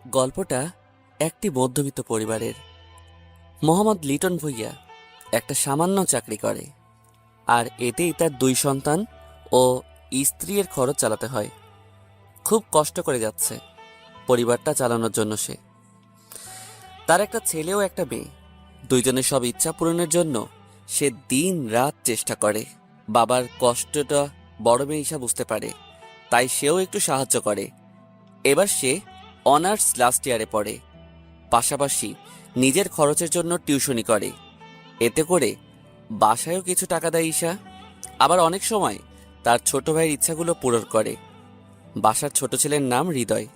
গল্পটা একটি মধ্যবিত্ত পরিবারের। মোহাম্মদ লিটন ভুইয়া একটা সামান্য চাকরি করে, আর এতেই তার 2 সন্তান ও স্ত্রীর খরচ চালাতে হয়। খুব কষ্ট করে যাচ্ছে পরিবারটা চালানোর জন্য সে। তার একটা ছেলে ও একটা মেয়ে, দুইজনের সব ইচ্ছা পূরণের জন্য সে দিন রাত চেষ্টা করে। বাবার কষ্টটা বড় মেয়ে ঈশা বুঝতে পারে, তাই সেও একটু সাহায্য করে। এবার সে অনার্স লাস্ট ইয়ারে পড়ে, পাশাপাশি নিজের খরচের জন্য টিউশনি করে। এতে করে বাসায়ও কিছু টাকা দেয় ঈশা, আবার অনেক সময় তার ছোট ভাইয়ের ইচ্ছাগুলো পূরণ করে। বাসার ছোট ছেলের নাম হৃদয়,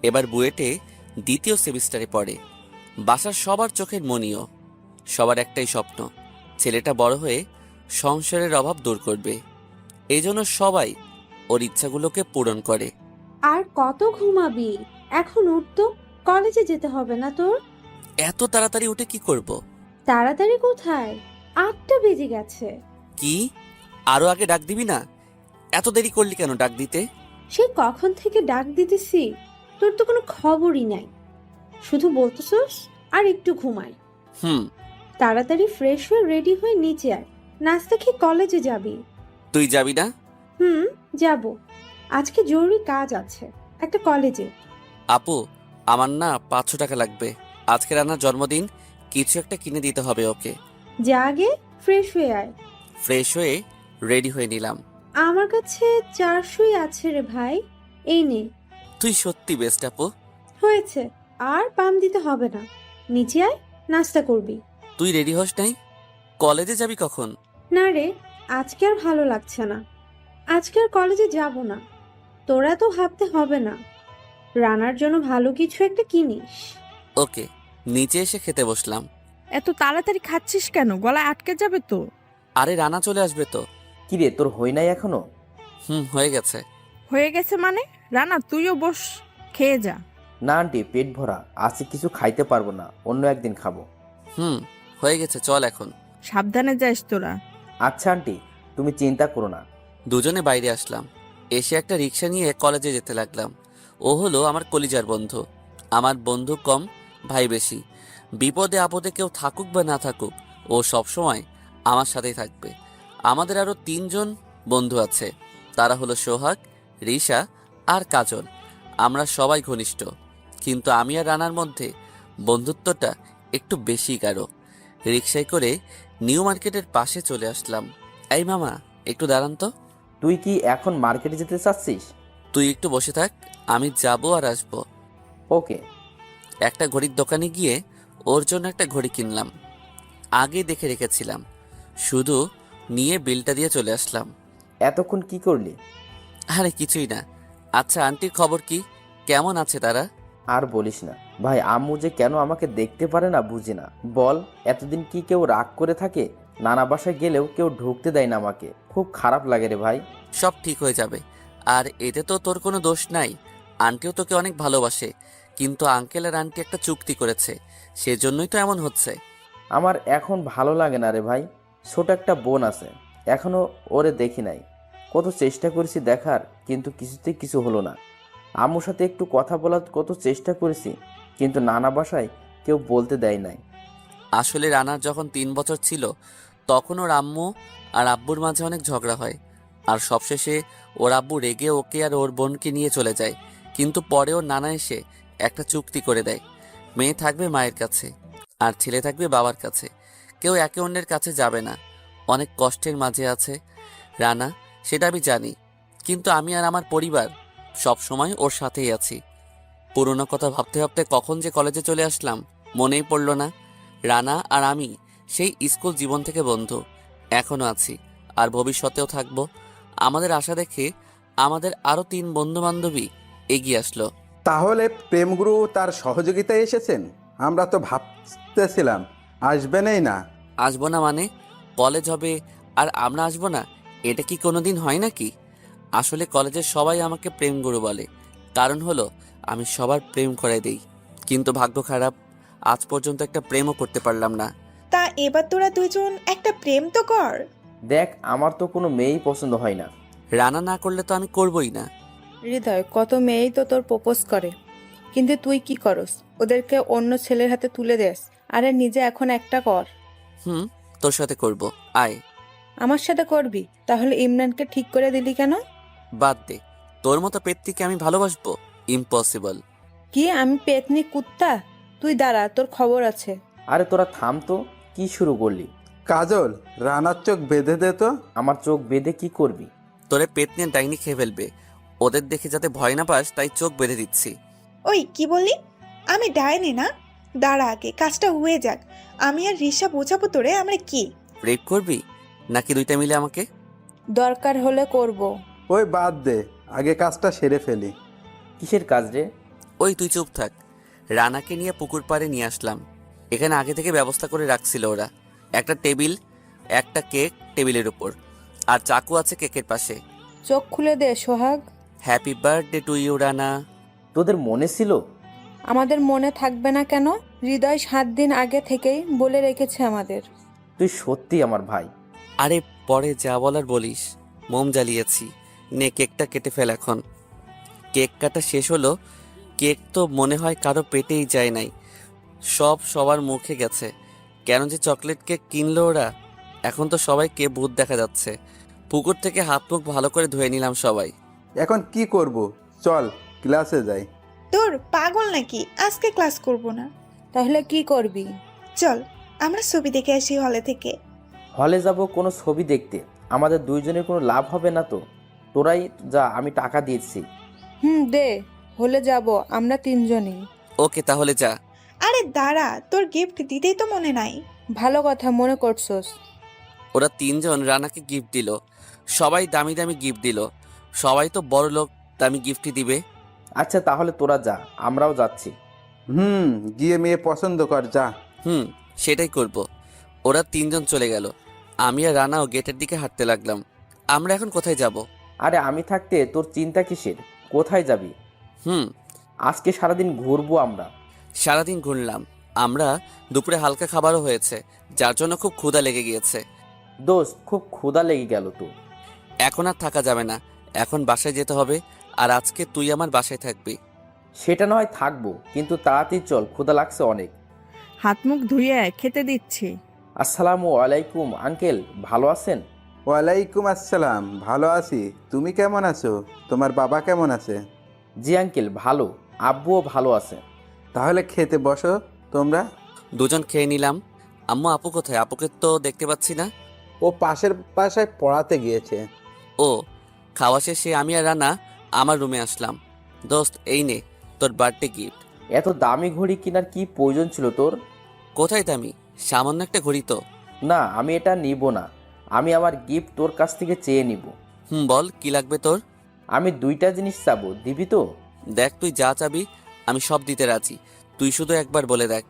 এবার বুয়েটে 2য় সেমিস্টারে পড়ে। বাসার সবার চোখের মনিও, সবার একটাই স্বপ্ন, ছেলেটা বড় হয়ে সংসারের অভাব দূর করবে। এই জন্য সবাই ওর ইচ্ছাগুলোকে পূরণ করে। আর কত ঘুমাবি? এখন উঠ তো, কলেজে যেতে হবে না তোর? এত তাড়াতাড়ি উঠে কি করব? তাড়াতাড়ি কোথায়, 8টা বেজে গেছে। কি, আরো আগে ডাক দিবি না? এত দেরি করলি কেন ডাক দিতে? সে কখন থেকে ডাক দিতেছি, তোর তো কোনো খবরই নাই। শুধু বলতেছস আর একটু ঘুমাই। হুম। তাড়াতাড়ি ফ্রেশ হয়ে রেডি হয়ে নিচে আয়, নাস্তা খেয়ে কলেজে যাবি। তুই যাবি না? যাব। আজকে জরুরি কাজ আছে একটা কলেজে। আপু, আমার না 500 টাকা লাগবে। আজকে রানার জন্মদিন, কিছু একটা কিনে দিতে হবে ওকে। যা আগে ফ্রেশ হয়ে আয়। ফ্রেশ হয়ে রেডি হয়ে নিলাম। আমার কাছে 400ই আছে রে ভাই, এই নে। তুই সত্যি বেস্ট আপু। হয়েছে, আর পাম দিতে হবে না। নিচে আয়, নাস্তা করবি। তুই রেডি হস নাই? কলেজে যাবি কখন? না রে, আজকে আর ভালো লাগছে না। আজকে আর কলেজে যাব না। তোরা তো ভাবতে হবে না, রানার জন্য ভালো কিছু একটা কিনিস। ওকে। নিচে এসে খেতে বসলাম। এত তাড়াতাড়ি খাচ্ছিস কেন? গলায় আটকে যাবে তো। আরে রানা চলে আসবে তো। কিরে, তোর হই নাই এখনো? হয়ে গেছে। হয়ে গেছে মানে? রানা তুইও বস, খেয়ে যা। না আন্টি, পেট ভরা আজকে কিছু খাইতে পারবো না, অন্য একদিন খাবো। হয়ে গেছে, চল এখন। সাবধানে যাস তোরা। আচ্ছা আন্টি, তুমি চিন্তা করো না। দুজনে বাইরে আসলাম, এসে একটা রিক্সা নিয়ে কলেজে যেতে লাগলাম। ও হলো আমার কলিজার বন্ধু। আমার বন্ধু কম, ভাই বেশি। বিপদে আপদে কেউ থাকুক বা না থাকুক, ও সবসময় আমার সাথেই থাকবে। আমাদের আরো 3জন বন্ধু আছে, তারা হলো সোহাগ, রিশা আর কাজল। আমরা সবাই ঘনিষ্ঠ, কিন্তু আমি আর রানার মধ্যে বন্ধুত্বটা একটু বেশি গাঢ়। রিক্সায় করে নিউ মার্কেটের পাশে চলে আসলাম। এই মামা, একটু দাঁড়ান তো। তুই কি এখন মার্কেটে যেতে চাচ্ছিস? তুই একটু বসে থাক, আমি যাবো আর আসবো। ওকে। একটা ঘড়ির দোকানে গিয়ে ওর জন্য একটা ঘড়ি কিনলাম। আগে দেখে রেখেছিলাম, শুধু নিয়ে বিলটা দিয়ে চলে আসলাম। এতক্ষণ কি করলি? আরে কিছুই না। আচ্ছা, আন্টির খবর কি? কেমন আছে তারা? আর বলিস না ভাই, আম্মু যে কেন আমাকে দেখতে পারে না বুঝি না। বল, এতদিন কি কেউ রাগ করে থাকে? নানা বাসায় গেলেও কেউ ঢুকতে দেয় না আমাকে, খুব খারাপ লাগে রে ভাই। সব ঠিক হয়ে যাবে, আর এতে তো তোর কোনো দোষ নাই। আন্টিও তোকে অনেক ভালোবাসে, কিন্তু আঙ্কেল আর আন্টি একটা চুক্তি করেছে, সেজন্যই তো এমন হচ্ছে। আমার এখন ভালো লাগে না রে ভাই। ছোট একটা বোন আছে, এখনো ওরে দেখি নাই। কত চেষ্টা করেছি দেখার, কিন্তু কিছুতেই কিছু হলো না। আম্মুর সাথে একটু কথা বলার কত চেষ্টা করেছি, কিন্তু নানা বাসায় কেউ বলতে দেয় নাই। আসলে রানার যখন 3 বছর ছিল, তখন ওর আম্মু আর আব্বুর মাঝে অনেক ঝগড়া হয়, আর সবশেষে ওর আব্বু রেগে ওকে আর ওর বোনকে নিয়ে চলে যায়। কিন্তু পরে ওর নানা এসে একটা চুক্তি করে দেয়, মেয়ে থাকবে মায়ের কাছে আর ছেলে থাকবে বাবার কাছে, কেউ একে অন্যের কাছে যাবে না। অনেক কষ্টের মাঝে আছে রানা, সেটা আমি জানি, কিন্তু আমি আর আমার পরিবার সব সময় ওর সাথেই আছি। পুরনো কথা ভাবতে ভাবতে কখন যে কলেজে চলে আসলাম, মনেই পড়ল না। রানা আর আমি সেই স্কুল জীবন থেকে বন্ধু, এখনো আছি আর ভবিষ্যতেও থাকবো। আমাদের আশা দেখে আমাদের আরো 3 বন্ধু বান্ধবী এগিয়ে আসলো। তাহলে প্রেমগুরু তার সহযোগিতায় এসেছেন? আমরা তো ভাবতেছিলাম আসবেনই না। আসবো না মানে? কলেজ হবে আর আমরা আসবো না, এটা কি কোনোদিন হয় নাকি? আসলে কলেজের সবাই আমাকে প্রেমগুরু বলে, কারণ হলো আমি সবার প্রেম করে দেই। কিন্তু ভাগ্য খারাপ, আজ পর্যন্ত একটা প্রেমও করতে পারলাম না। তা এবার তোরা দুজন একটা প্রেম তো কর। দেখ, আমার তো কোনো মেয়েই পছন্দ হয় না। রানা না করলে তো আমি করবই না। হৃদয়, কত মেয়েই তো তোর প্রপোজ করে, কিন্তু তুই কি করস? ওদেরকে অন্য ছেলের হাতে তুলে দেস, আরে নিজে এখন একটা কর। হুম, তোর সাথে করব, আয়। আমার সাথে করবি? তাহলে ইমরানকে ঠিক করে দিলি কেন? বাদ দে, তোর মতো পেত্তিকে আমি ভালোবাসবো? ইম্পসিবল। কি আমি পেতনি কুত্তা? তুই দাঁড়া, তোর খবর আছে। আরে তোরা থাম তো, কি শুরু করলি? কাজল, রানার চোখ বেঁধে দে তো। আমার চোখ বেঁধে কি করবি? তোরে পেট নিয়ে ডাইনি খেয়ে ফেলবে, ওদের দেখে যাতে ভয় না পাস তাই চোখ বেঁধে দিচ্ছি। ওই কি বললি? আমি ডাইনি না? দাঁড়া, আগে কাজটা হয়ে যাক। আমি আর রিসা বোঝাবো তোরে আমরা কি। রেপ করবি নাকি দুইটা মিলে আমাকে? দরকার হলে করব। ওই বাদ দে, আগে কাজটা সেরে ফেলি। কিসের কাজ রে? ওই তুই চুপ থাক। রানাকে নিয়ে পুকুর পাড়ে নিয়ে আসলাম। এখানে আগে থেকে ব্যবস্থা করে রাখছিল ওরা। একটা টেবিল, একটা কেক টেবিলের উপর, আর চাকু আছে কেকের পাশে। চোখ খুলে দে Sohag. Happy birthday to you Rana. তোদের মনে ছিল? আমাদের মনে থাকবে না কেন? হৃদয় 7 দিন আগে থেকেই বলে রেখেছে আমাদের। তুই সত্যি আমার ভাই। আরে পরে যা বলার বলিস। মোম জ্বালিয়েছি, নে কেকটা কেটে ফেল এখন। কেক কাটা শেষ হলো। কেক তো মনে হয় কারো পেটেই যায় নাই, সব সবার মুখে গেছে। কেন যে চকলেট কেক কিনলো ওরা। এখন তো সবাইকে ভূত দেখা যাচ্ছে। পুকুর থেকে হাত মুখ ভালো করে ধুয়ে নিলাম সবাই। এখন কি করব? চল ক্লাসে যাই। তোর পাগল নাকি? আজকে ক্লাস করব না। তাহলে কি করবি? চল আমরা ছবি দেখে আসি হলে থেকে। হলে যাব কোনো ছবি দেখতে? আমাদের দুইজনের কোনো লাভ হবে না তো। তোরাই যা, আমি টাকা দিয়েছি। দে, হলে যাব আমরা 3 জনই। ওকে তাহলে যা। আরে দাঁড়া, তোর গিফট দিতেই তো মনে নাই। ভালো কথা মনে করছস। ওরা 3 জন রানাকে গিফট দিল। সবাই দামি দামি গিফট দিল। সবাই তো বড় লোক, দামি গিফটই দিবে। আচ্ছা তাহলে তোরা যা, আমরাও যাচ্ছি। গিয়ে মেয়ে পছন্দ কর, যা। সেটাই করব। ওরা 3 জন চলে গেল। আমি আর রানাও গেটের দিকে হাঁটতে লাগলাম। আমরা এখন কোথায় যাব? আরে আমি থাকতে তোর চিন্তা কিসের? কোথায় যাবি? হুম আজকে সারাদিন ঘুরবো আমরা। সারাদিন ঘুরলাম আমরা। দুপুরে হালকা খাবারও হয়েছে, যার জন্য খুব ক্ষুধা লেগে গিয়েছে। দোস্ত, খুব ক্ষুধা লেগে গেল তো। এখন আর থাকা যাবে না, এখন বাসায় যেতে হবে। আর আজকে তুই আমার বাসায় থাকবি। সেটা না হয় থাকবো, কিন্তু তাড়াতাড়ি চল, ক্ষুধা লাগছে অনেক। হাত মুখ ধুয়ে খেতে দিচ্ছি। আসসালামু আলাইকুম আঙ্কেল, ভালো আছেন? ওয়ালাইকুম আসসালাম, ভালো আছি। তুমি কেমন আছো? তোমার বাবা কেমন আছে? জি আঙ্কেল ভালো, আব্বুও ভালো আছে। তাহলে খেতে বসো তোমরা। দুজন খেয়ে নিলাম। আম্মু আপু কোথায়? আপুকে তো দেখতে পাচ্ছি না। ও পাশের বাসায় পড়াতে গিয়েছে। ও, খাওয়া শেষে আমি আর রানা আমার রুমে আসলাম। দোস্ত, এই নে তোর বার্থডে গিফট। এত দামি ঘড়ি কেনার কি প্রয়োজন ছিল তোর? কোথায় দামি? সামান্য একটা ঘড়ি তো। না, আমি এটা নিব না। আমি আমার গিফট তোর কাছ থেকে চেয়ে নিব। বল কি লাগবে তোর? আমি 2টা জিনিস চাবো, দিবি তো? দেখ, তুই যা চাবি আমি সব দিতে রাজি। তুই শুধু একবার বলে দেখ।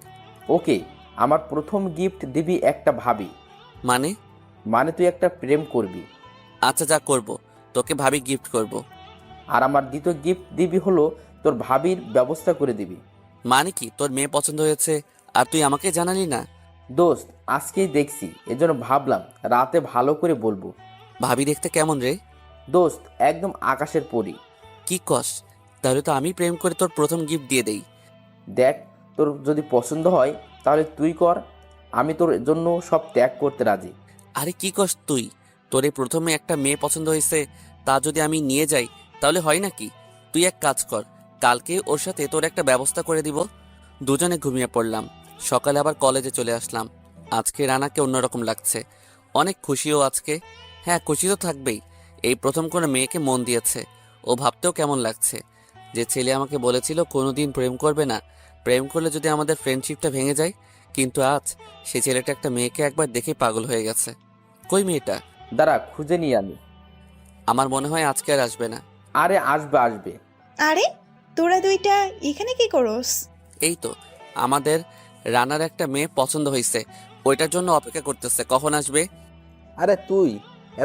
ওকে, আমার প্রথম গিফট দিবি একটা ভাবি। মানে? মানে তুই একটা প্রেম করবি। আচ্ছা, যা করব, তোকে ভাবি গিফট করব। আর আমার দ্বিতীয় গিফট দিবি হলো তোর ভাবির ব্যবস্থা করে দিবি। মানে কি, তোর মেয়ে পছন্দ হয়েছে আর তুই আমাকে জানালি না? দোস্ত, আজকেই দেখছি, এজন্য ভাবলাম রাতে ভালো করে বলবো। ভাবি দেখতে কেমন রে? দোস্ত, একদম আকাশের পরী। কি কস? তাহলে তো আমি প্রেম করে তোর প্রথম গিফট দিয়ে দেই। দেখ, তোর যদি পছন্দ হয় তাহলে তুই কর, আমি তোর জন্য সব ত্যাগ করতে রাজি। আরে কি কস তুই? তোর এই প্রথমে একটা মেয়ে পছন্দ হয়েছে, তা যদি আমি নিয়ে যাই তাহলে হয় নাকি? তুই এক কাজ কর, কালকে ওর সাথে তোর একটা ব্যবস্থা করে দিব। দুজনে ঘুমিয়ে পড়লাম। সকালে আবার কলেজে চলে আসলাম। আজকে রানাকে অন্যরকম লাগছে, অনেক খুশিও আজকে। হ্যাঁ, খুশি তো থাকবেই। এই প্রথম কোনো মেয়েকে মন দিয়েছে। ও ভাবতেও কেমন লাগছে। যে ছেলে আমাকে বলেছিল কোনোদিন প্রেম করবে না, প্রেম করলে যদি আমাদের ফ্রেন্ডশিপটা ভেঙে যায়, কিন্তু আজ সে ছেলেটা একটা মেয়েকে একবার দেখে পাগল হয়ে গেছে। কই মেয়েটা? দাঁড়া, খুঁজে নিয়ে আমি। আমার মনে হয় আজকে আর আসবে না। আরে আসবে আসবে। আরে তোরা দুইটা এখানে কি করস? এই তো, আমাদের রানার একটা মেয়ে পছন্দ হয়েছে, ওইটার জন্য অপেক্ষা করতেছে, কখন আসবে। আরে তুই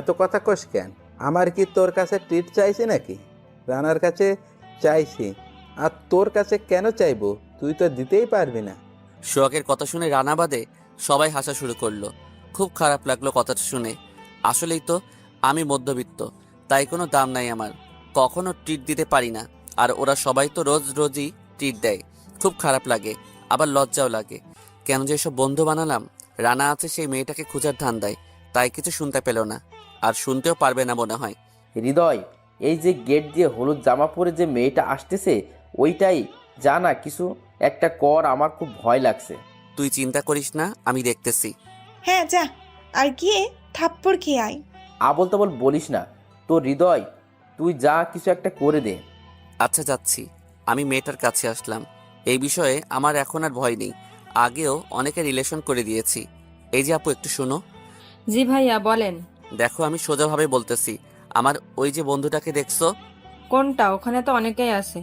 এত কথা কস কেন? আমার কি তোর কাছে ট্রিট চাইছি নাকি? রানার কাছে চাইছি, আর তোর কাছে কেন চাইবো? তুই তো দিতেই পারবি না। সোহাগের কথা শুনে রানা বাদে সবাই হাসা শুরু করলো। খুব খারাপ লাগলো কথাটা শুনে। আসলেই তো আমি মধ্যবিত্ত, তাই কোনো দাম নাই আমার, কখনো ট্রিট দিতে পারি না। আর ওরা সবাই তো রোজ রোজই ট্রিট দেয়। খুব খারাপ লাগে, আবার লজ্জাও লাগে। কেন যে এসব বন্ধু বানালাম। রানা আছে সেই মেয়েটাকে খোঁজার ধান্দায়, তাই কিছু শুনতে পেল না, আর শুনতেও পারবে না মনে হয়। হৃদয়, এই যে গেট দিয়ে হলুদ জামা পরে যে মেয়েটা আসতেছে, ওইটাই জানা কিছু একটা কর, আমার খুব ভয় লাগছে। তুই চিন্তা করিস না, আমি দেখতেছি। হ্যাঁ যা, আর গিয়ে থাপ্পড় খেয়ে আয়। আবল তাবল বলিস না তো হৃদয়, তুই যা কিছু একটা করে দে। আচ্ছা যাচ্ছি। আমি মেয়েটার কাছে আসলাম। এই বিষয়ে আমার এখন আর ভয় নেই। আগেও অনেকে রিলেশন করে দিয়েছি। এই যে আপু, একটু শোনো। জি ভাইয়া বলেন। দেখো, আমি সোজাভাবে বলতেছি, আমার ওই যে বন্ধুটাকে দেখছো, কোনটা? ওখানে তো অনেকেই আছে।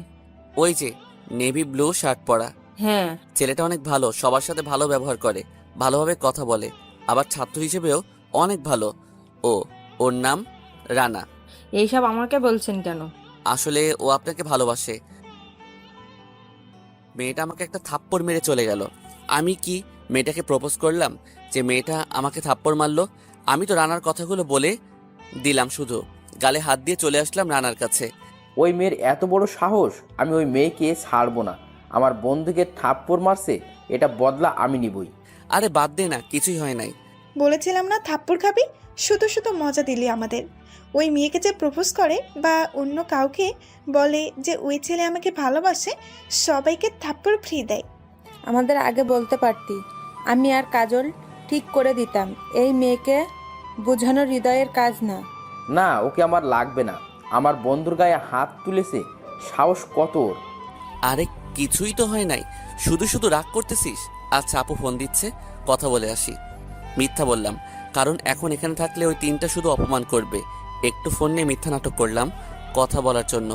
ওই যে নেভি ব্লু শার্ট পরা হ্যাঁ। ছেলেটা অনেক ভালো, সবার সাথে ভালো ব্যবহার করে, ভালোভাবে কথা বলে, আবার ছাত্র হিসেবেও অনেক ভালো। ওর নাম রানা। এইসব আমাকে বলছেন কেন? আসলে ও আপনাকে ভালোবাসে। মেয়েটা আমাকে একটা থাপ্পড় মেরে চলে গেল। আমি কি মেয়েটাকে প্রপোজ করলাম যে মেয়েটা আমাকে থাপ্পড় মারলো? আমি তো রানার কথাগুলো বলে দিলাম, শুধু গালে হাত দিয়ে চলে আসলাম রানার কাছে। ওই মেয়ের এত বড় সাহস! আমি ওই মেয়েকে ছাড়বো না। আমার বন্ধুকে থাপ্পড় মারছে, এটা বদলা আমি নিবই। আরে বাদ দে না, কিছুই হয় নাই। বলেছিলাম না থাপ্পড় খাবি? শুধু শুধু মজা দিলি আমাদের। ওই মেয়েকে যে প্রপোজ করে বা অন্য কাউকে বলে যে ওই ছেলে আমাকে ভালোবাসে, সবাইকে থাপ্পড় ফ্রি দেয়। আমাদের আগে বলতে পারতি, আমি আর কাজল ঠিক করে দিতাম। এই মেয়েকে বোঝানো হৃদয়ের কাজ না। না, ওকে আমার লাগবে না। আমার বন্ধুর গায়ে হাত তুলেছে, সাহস কত ওর! আরে কিছুই তো হয় নাই, শুধু শুধু রাগ করতেছিস। আচ্ছা আপু ফোন দিচ্ছে, কথা বলে আসি। মিথ্যা বললাম, কারণ এখন এখানে থাকলে ওই তিনটা শুধু অপমান করবে। একটু ফোন নিয়ে মিথ্যা নাটক করলাম কথা বলার জন্য।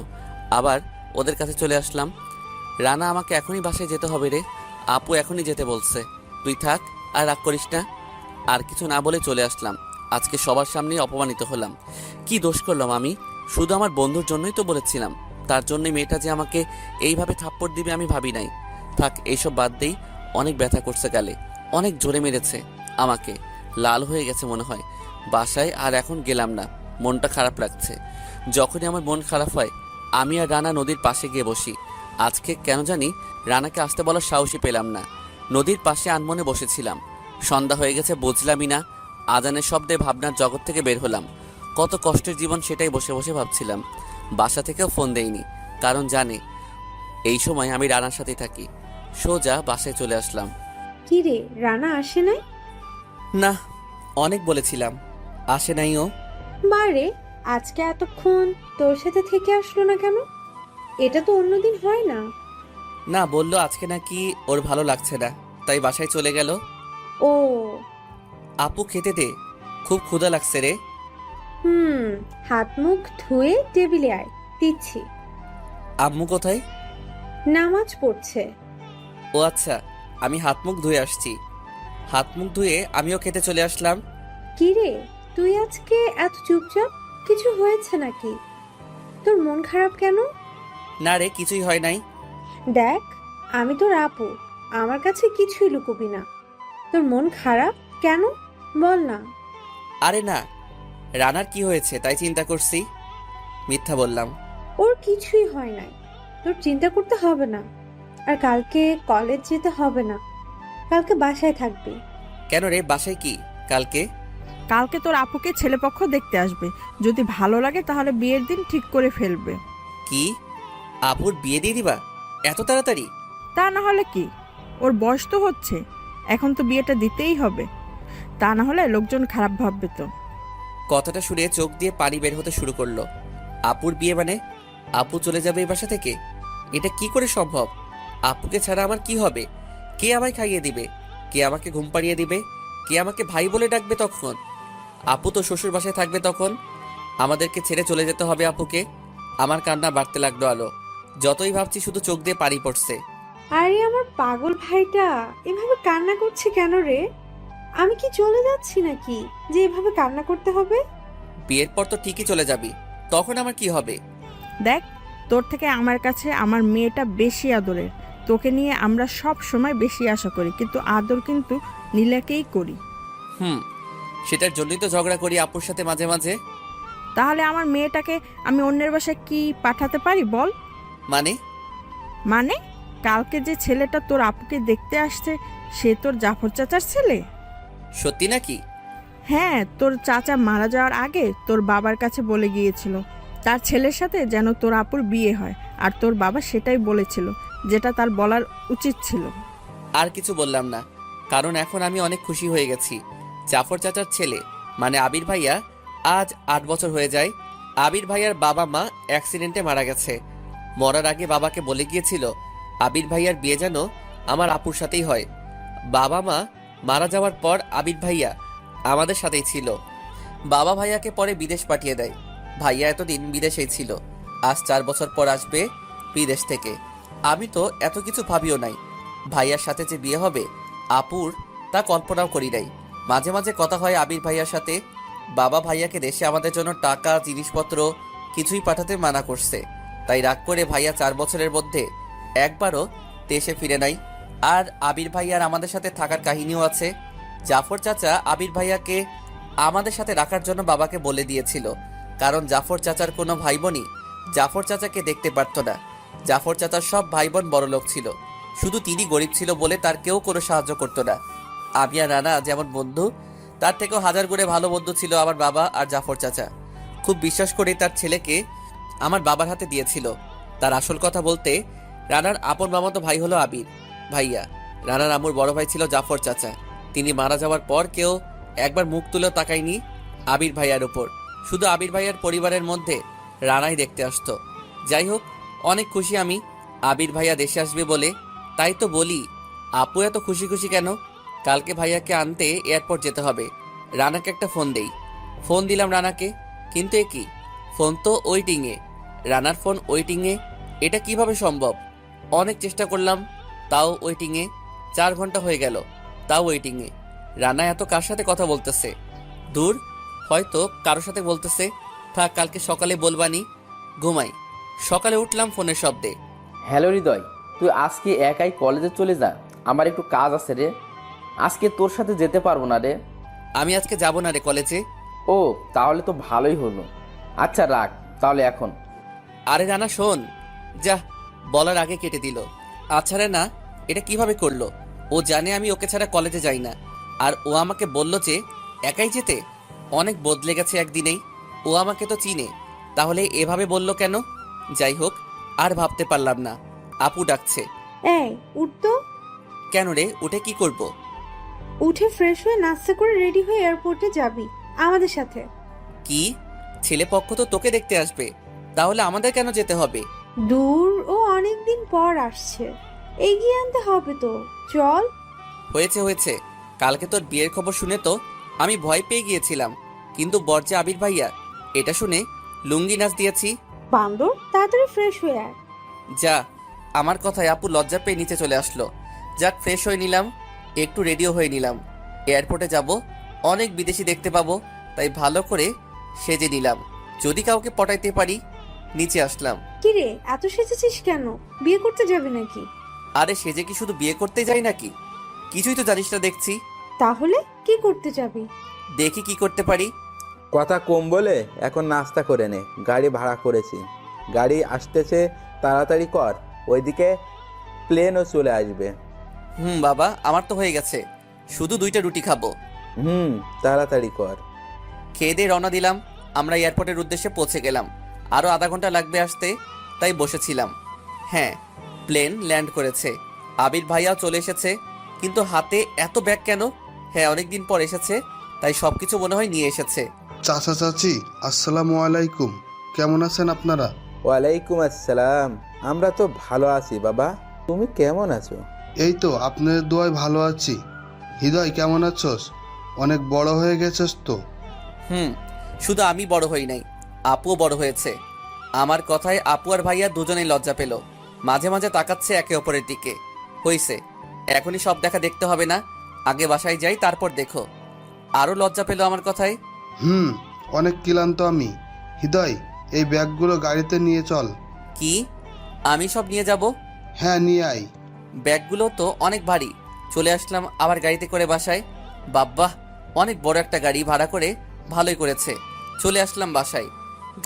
আবার ওদের কাছে চলে আসলাম। রানা, আমাকে এখনই বাসায় যেতে হবে রে। আপু এখনই যেতে বলছে। তুই থাক, আর রাগ করিস না। আর কিছু না বলে চলে আসলাম। আজকে সবার সামনেই অপমানিত হলাম। কি দোষ করলাম আমি? শুধু আমার বন্ধুর জন্যই তো বলেছিলাম। তার জন্যই মেয়েটা যে আমাকে এইভাবে থাপ্পড় দিবে আমি ভাবি নাই। থাক, এইসব বাদ দেই। অনেক ব্যথা করছে গালে, অনেক জোরে মেরেছে আমাকে, লাল হয়ে গেছে মনে হয়। বাসায় আর এখন গেলাম না, মনটা খারাপ লাগছে। যখনই আমার মন খারাপ হয়, আমি আর রানা নদীর পাশে গিয়ে বসি। আজকে কেন জানি রানাকে আসতে বলার সাহসই পেলাম না। নদীর পাশে আনমনে বসেছিলাম। সন্ধ্যা হয়ে গেছে বুঝলামই না। আজানের শব্দে ভাবনার জগৎ থেকে বের হলাম। কত কষ্টের জীবন সেটাই বসে বসে ভাবছিলাম। বাসা থেকেও ফোন দেইনি, কারণ জানে এই সময় আমি রানার সাথেই থাকি। সোজা বাসায় চলে আসলাম। কি রে, রানা আসে নাই? না, অনেক বলেছিলাম, আসে নাই ও। বারে, আজকে এতক্ষণ তোর সাথে থেকে আসলো না কেন? এটা তো অন্যদিন হয় না। না, বললো আজকে নাকি ওর ভালো লাগছে না, তাই বাসায় চলে গেল। ও। আপু খেতে দে, খুব ক্ষুধা লাগছে রে। হাত মুখ ধুয়ে টেবিলে আয়, দিচ্ছি। আম্মু কোথায়? নামাজ পড়ছে। ও আচ্ছা, আমি হাত মুখ ধুয়ে আসছি। হাত মুখ ধুয়ে আমিও খেতে চলে আসলাম। কি রে, তুই আজকে এত চুপচাপ? কিছু হয়েছে নাকি? তোর মন খারাপ কেন? না রে, কিছুই হয় নাই। দেখ, আমি তোর আপু, আমার কাছে কিছুই লুকোবি না। তোর মন খারাপ কেন, বল না। আরে না, রানার কি হয়েছে তাই চিন্তা করছি। মিথ্যা বললাম। ওর কিছুই হয় নাই, তোর চিন্তা করতে হবে না। আর কালকে কলেজ যেতে হবে না, কালকে বাসায় থাকবি। কেন রে, বাসায় কি কালকে? কালকে তোর আপুকে ছেলেপক্ষ দেখতে আসবে, যদি ভালো লাগে তাহলে বিয়ের দিন ঠিক করে ফেলবে। কি, আপুর বিয়ে দিয়ে দিবা এত তাড়াতাড়ি? তা না হলে কি, ওর বয়স তো হচ্ছে, এখন তো বিয়েটা দিতেই হবে, তা না হলে লোকজন খারাপ ভাববে তো। কথাটা শুনে চোখ দিয়ে পানি বের হতে শুরু করলো। আপুর বিয়ে মানে আপু চলে যাবে এই বাসা থেকে? এটা কি করে সম্ভব? আপুকে ছাড়া আমার কি হবে? কে আমায় খাইয়ে দিবে? কে আমাকে ঘুম পাড়িয়ে দিবে? কে আমাকে ভাই বলে ডাকবে তখন? আপু তো শ্বশুর বাসায় থাকবে তখন। আমাদেরকে ছেড়ে চলে যেতে হবে আপুকে। আমার কান্না বাড়তে লাগলো আলো। যতই ভাবছি শুধু চোখ দিয়ে পানি পড়ছে। আরে আমার পাগল ভাইটা এভাবে কান্না করছে কেন রে? আমি কি চলে যাচ্ছি নাকি যে এভাবে কান্না করতে হবে? বিয়ের পর তো ঠিকই চলে যাবি, তখন আমার কি হবে? দেখ, তোর থেকে আমার কাছে আমার মেয়েটা বেশি আদরের। তোকে নিয়ে আমরা সব সময় বেশি আশা করি, কিন্তু আদর কিন্তু নীলাকেই করি। সেটার জন্যই তো ঝগড়া করি আপুর সাথে মাঝে মাঝে। তাহলে আমার মেয়েটাকে আমি অন্যের বাসায় কি পাঠাতে পারি বল? মানে? মানে কালকে যে ছেলেটা তোর আপুকে দেখতে আসছে সে তোর জাফর চাচার ছেলে? সত্যি নাকি? হ্যাঁ, তোর চাচা মারা যাওয়ার আগে তোর বাবার কাছে বলে গিয়েছিল তার ছেলের সাথে যেন তোর আপুর বিয়ে হয়, আর তোর বাবা সেটাই বলেছিল যেটা তার বলার উচিত ছিল। আর কিছু বললাম না, কারণ এখন আমি অনেক খুশি হয়ে গেছি। জাফর চাচার ছেলে মানে আবির ভাইয়া আজ 8 বছর হয়ে যায়। আবির ভাইয়ার বাবা মা অ্যাক্সিডেন্টে মারা গেছে। মরার আগে বাবাকে বলে গিয়েছিল আবির ভাইয়ার বিয়ে যেন আমার আপুর সাথেই হয়। বাবা মা মারা যাওয়ার পর আবির ভাইয়া আমাদের সাথেই ছিল। বাবা ভাইয়াকে পরে বিদেশ পাঠিয়ে দেয়। ভাইয়া এতদিন বিদেশেই ছিল, আজ 4 বছর পর আসবে বিদেশ থেকে। আমি তো এত কিছু ভাবিও নাই। ভাইয়ার সাথে যে বিয়ে হবে আপুর, তা কল্পনাও করি নাই। মাঝে মাঝে কথা হয় আবির ভাইয়ার সাথে। বাবা ভাইয়াকে দেশে আমাদের জন্য টাকা জিনিসপত্র কিছুই পাঠাতে মানা করছে, তাই রাগ করে ভাইয়া 4 বছরের মধ্যে একবারও দেশে ফিরে নাই। আর আবির ভাইয়ার আমাদের সাথে থাকার কাহিনীও আছে। জাফর চাচা আবির ভাইয়াকে আমাদের সাথে রাখার জন্য বাবাকে বলে দিয়েছিল, কারণ জাফর চাচার কোনো ভাই বোনই জাফর চাচাকে দেখতে পারত না। জাফর চাচার সব ভাই বোন বড়লোক ছিল, শুধু তিনি গরিব ছিল বলে তার কেউ কোনো সাহায্য করতো না। আমি আর রানা যেমন বন্ধু, তার থেকেও 1000 গুণে ভালো বন্ধু ছিল আমার বাবা আর জাফর চাচা। খুব বিশ্বাস করে তার ছেলেকে আমার বাবার হাতে দিয়েছিল। তার আসল কথা বলতে, রানার আপন মামাতো ভাই হলো আবির ভাইয়া। রানার আমুর বড় ভাই ছিল জাফর চাচা। তিনি মারা যাওয়ার পর কেউ একবার মুখ তুলেও তাকায়নি আবির ভাইয়ার উপর। শুধু আবির ভাইয়ার পরিবারের মধ্যে রানাই দেখতে আসতো। যাই হোক, অনেক খুশি আমি আবির ভাইয়া দেশে আসবে বলে। তাই তো বলি, আপু এত খুশি খুশি কেন? কালকে ভাইয়াকে আনতে এয়ারপোর্ট যেতে হবে। রানাকে একটা ফোন দেই। ফোন দিলাম রানাকে, কিন্তু এ কি, ফোন তো ওয়েটিংয়ে। রানার ফোন ওয়েটিংয়ে, এটা কিভাবে সম্ভব? অনেক চেষ্টা করলাম, তাও ওয়েটিংয়ে। 4 ঘন্টা হয়ে গেল, তাও ওয়েটিংয়ে। রানা এত কার সাথে কথা বলতেছে? দূর, হয়তো কারোর সাথে বলতেছে। থাক, কালকে সকালে বলবানি, ঘুমাই। সকালে উঠলাম ফোনের শব্দে। হ্যালো হৃদয়, তুই আজকে একাই কলেজে চলে যা, আমার একটু কাজ আছে রে। আজকে তোর সাথে যেতে পারবো না রে। আমি আজকে যাব না রে কলেজে। ও, তাহলে তো ভালোই হলো। আচ্ছা রাখ তাহলে এখন। আরে রানা শোন, যা, বলার আগে কেটে দিল। আচ্ছা রে না, এটা কিভাবে করলো? ও জানে আমি ওকে ছাড়া কলেজে যাই না, আর ও আমাকে বলল যে একাই যেতে। অনেক বদলে গেছে একদিনেই। ও আমাকে তো চিনে, তাহলে এভাবে বলল কেন? যাই হোক, আর ভাবতে পারলাম না। আপু ডাকছে। এই উঠতো, কেন রে, উঠে কি করব? উঠে ফ্রেশ হয়ে নাস্তা করে রেডি হয়ে এয়ারপোর্টে যাবি আমাদের সাথে। কি, ছেলে পক্ষ তো তোকে দেখতে আসবে, তাহলে আমাদের কেন যেতে হবে? দূর, ও অনেকদিন পর আসছে, এগিয়ে আনতে হবে তো। চল। হয়েছে হয়েছে, কালকে তোর বিয়ের খবর শুনে তো আমি ভয় পেয়ে গিয়েছিলাম, কিন্তু বর্জা আবির ভাইয়া এটা শুনে লুঙ্গি নাচ দিয়েছি। বান্দর, তাড়াতাড়ি ফ্রেশ হয়ে আয়। যা, আমার কথায় আপু লজ্জা পেয়ে নিচে চলে আসলো। যাক, ফ্রেশ হয়ে নিলাম, একটু রেডিও হয়ে নিলাম। এয়ারপোর্টে যাব, অনেক বিদেশি দেখতে পাবো, তাই ভালো করে সেজে নিলাম, যদি কাউকে পটাইতে পারি। নিচে আসলাম। কিরে, এত সেজেছিস কেন? বিয়ে করতে যাবি নাকি? আরে সেজে কি শুধু বিয়ে করতে যাই নাকি? কিছুই তো জানিস না দেখছি। তাহলে কি করতে যাবি? দেখি কি করতে পারি। কথা কম বলে এখন নাস্তা করে নে, গাড়ি ভাড়া করেছি। গাড়ি আসতেছে, তাড়াতাড়ি কর, ওইদিকে প্লেনও চলে আসবে। বাবা, আমার তো হয়ে গেছে, শুধু 2টা রুটি খাবো। তাড়াতাড়ি কর। খেয়ে দিয়ে রওনা দিলাম। আমরা এয়ারপোর্টের উদ্দেশ্যে পৌঁছে গেলাম। আরও আধা ঘন্টা লাগবে আসতে, তাই বসেছিলাম। হ্যাঁ, প্লেন ল্যান্ড করেছে। আবির ভাইয়াও চলে এসেছে, কিন্তু হাতে এত ব্যাগ কেন? হ্যাঁ, অনেকদিন পর এসেছে, তাই সবকিছু মনে হয় নিয়ে এসেছে। চাচা চাচি, আসসালামু আলাইকুম। কেমন আছেন আপনারা? ওয়ালাইকুম আসসালাম। আমরা তো ভালো আছি বাবা, তুমি কেমন আছো? এই তো আপনাদের দোয়ায় ভালো আছি। হৃদয়, কেমন আছোস? অনেক বড় হয়ে গেছিস তো। শুধু আমি বড় হই নাই, আপুও বড় হয়েছে। আমার কথায় আপু আর ভাইয়া দুজনেই লজ্জা পেল। মাঝে মাঝে তাকাচ্ছে একে অপরের দিকে। হইছে, এখনই সব দেখা দেখতে হবে না, আগে বাসায় যাই, তারপর দেখো। আরও লজ্জা পেল আমার কথায়। অনেক ক্লান্ত আমি। হৃদয়, এই ব্যাগগুলো গাড়িতে নিয়ে চল। কি, আমি সব নিয়ে যাব? হ্যাঁ, নিয়ে আয়। ব্যাগগুলো তো অনেক ভারী। চলে আসলাম আবার গাড়িতে করে বাসায়। বাব্বা, অনেক বড় একটা গাড়ি ভাড়া করে, ভালোই করেছে। চলে আসলাম বাসায়।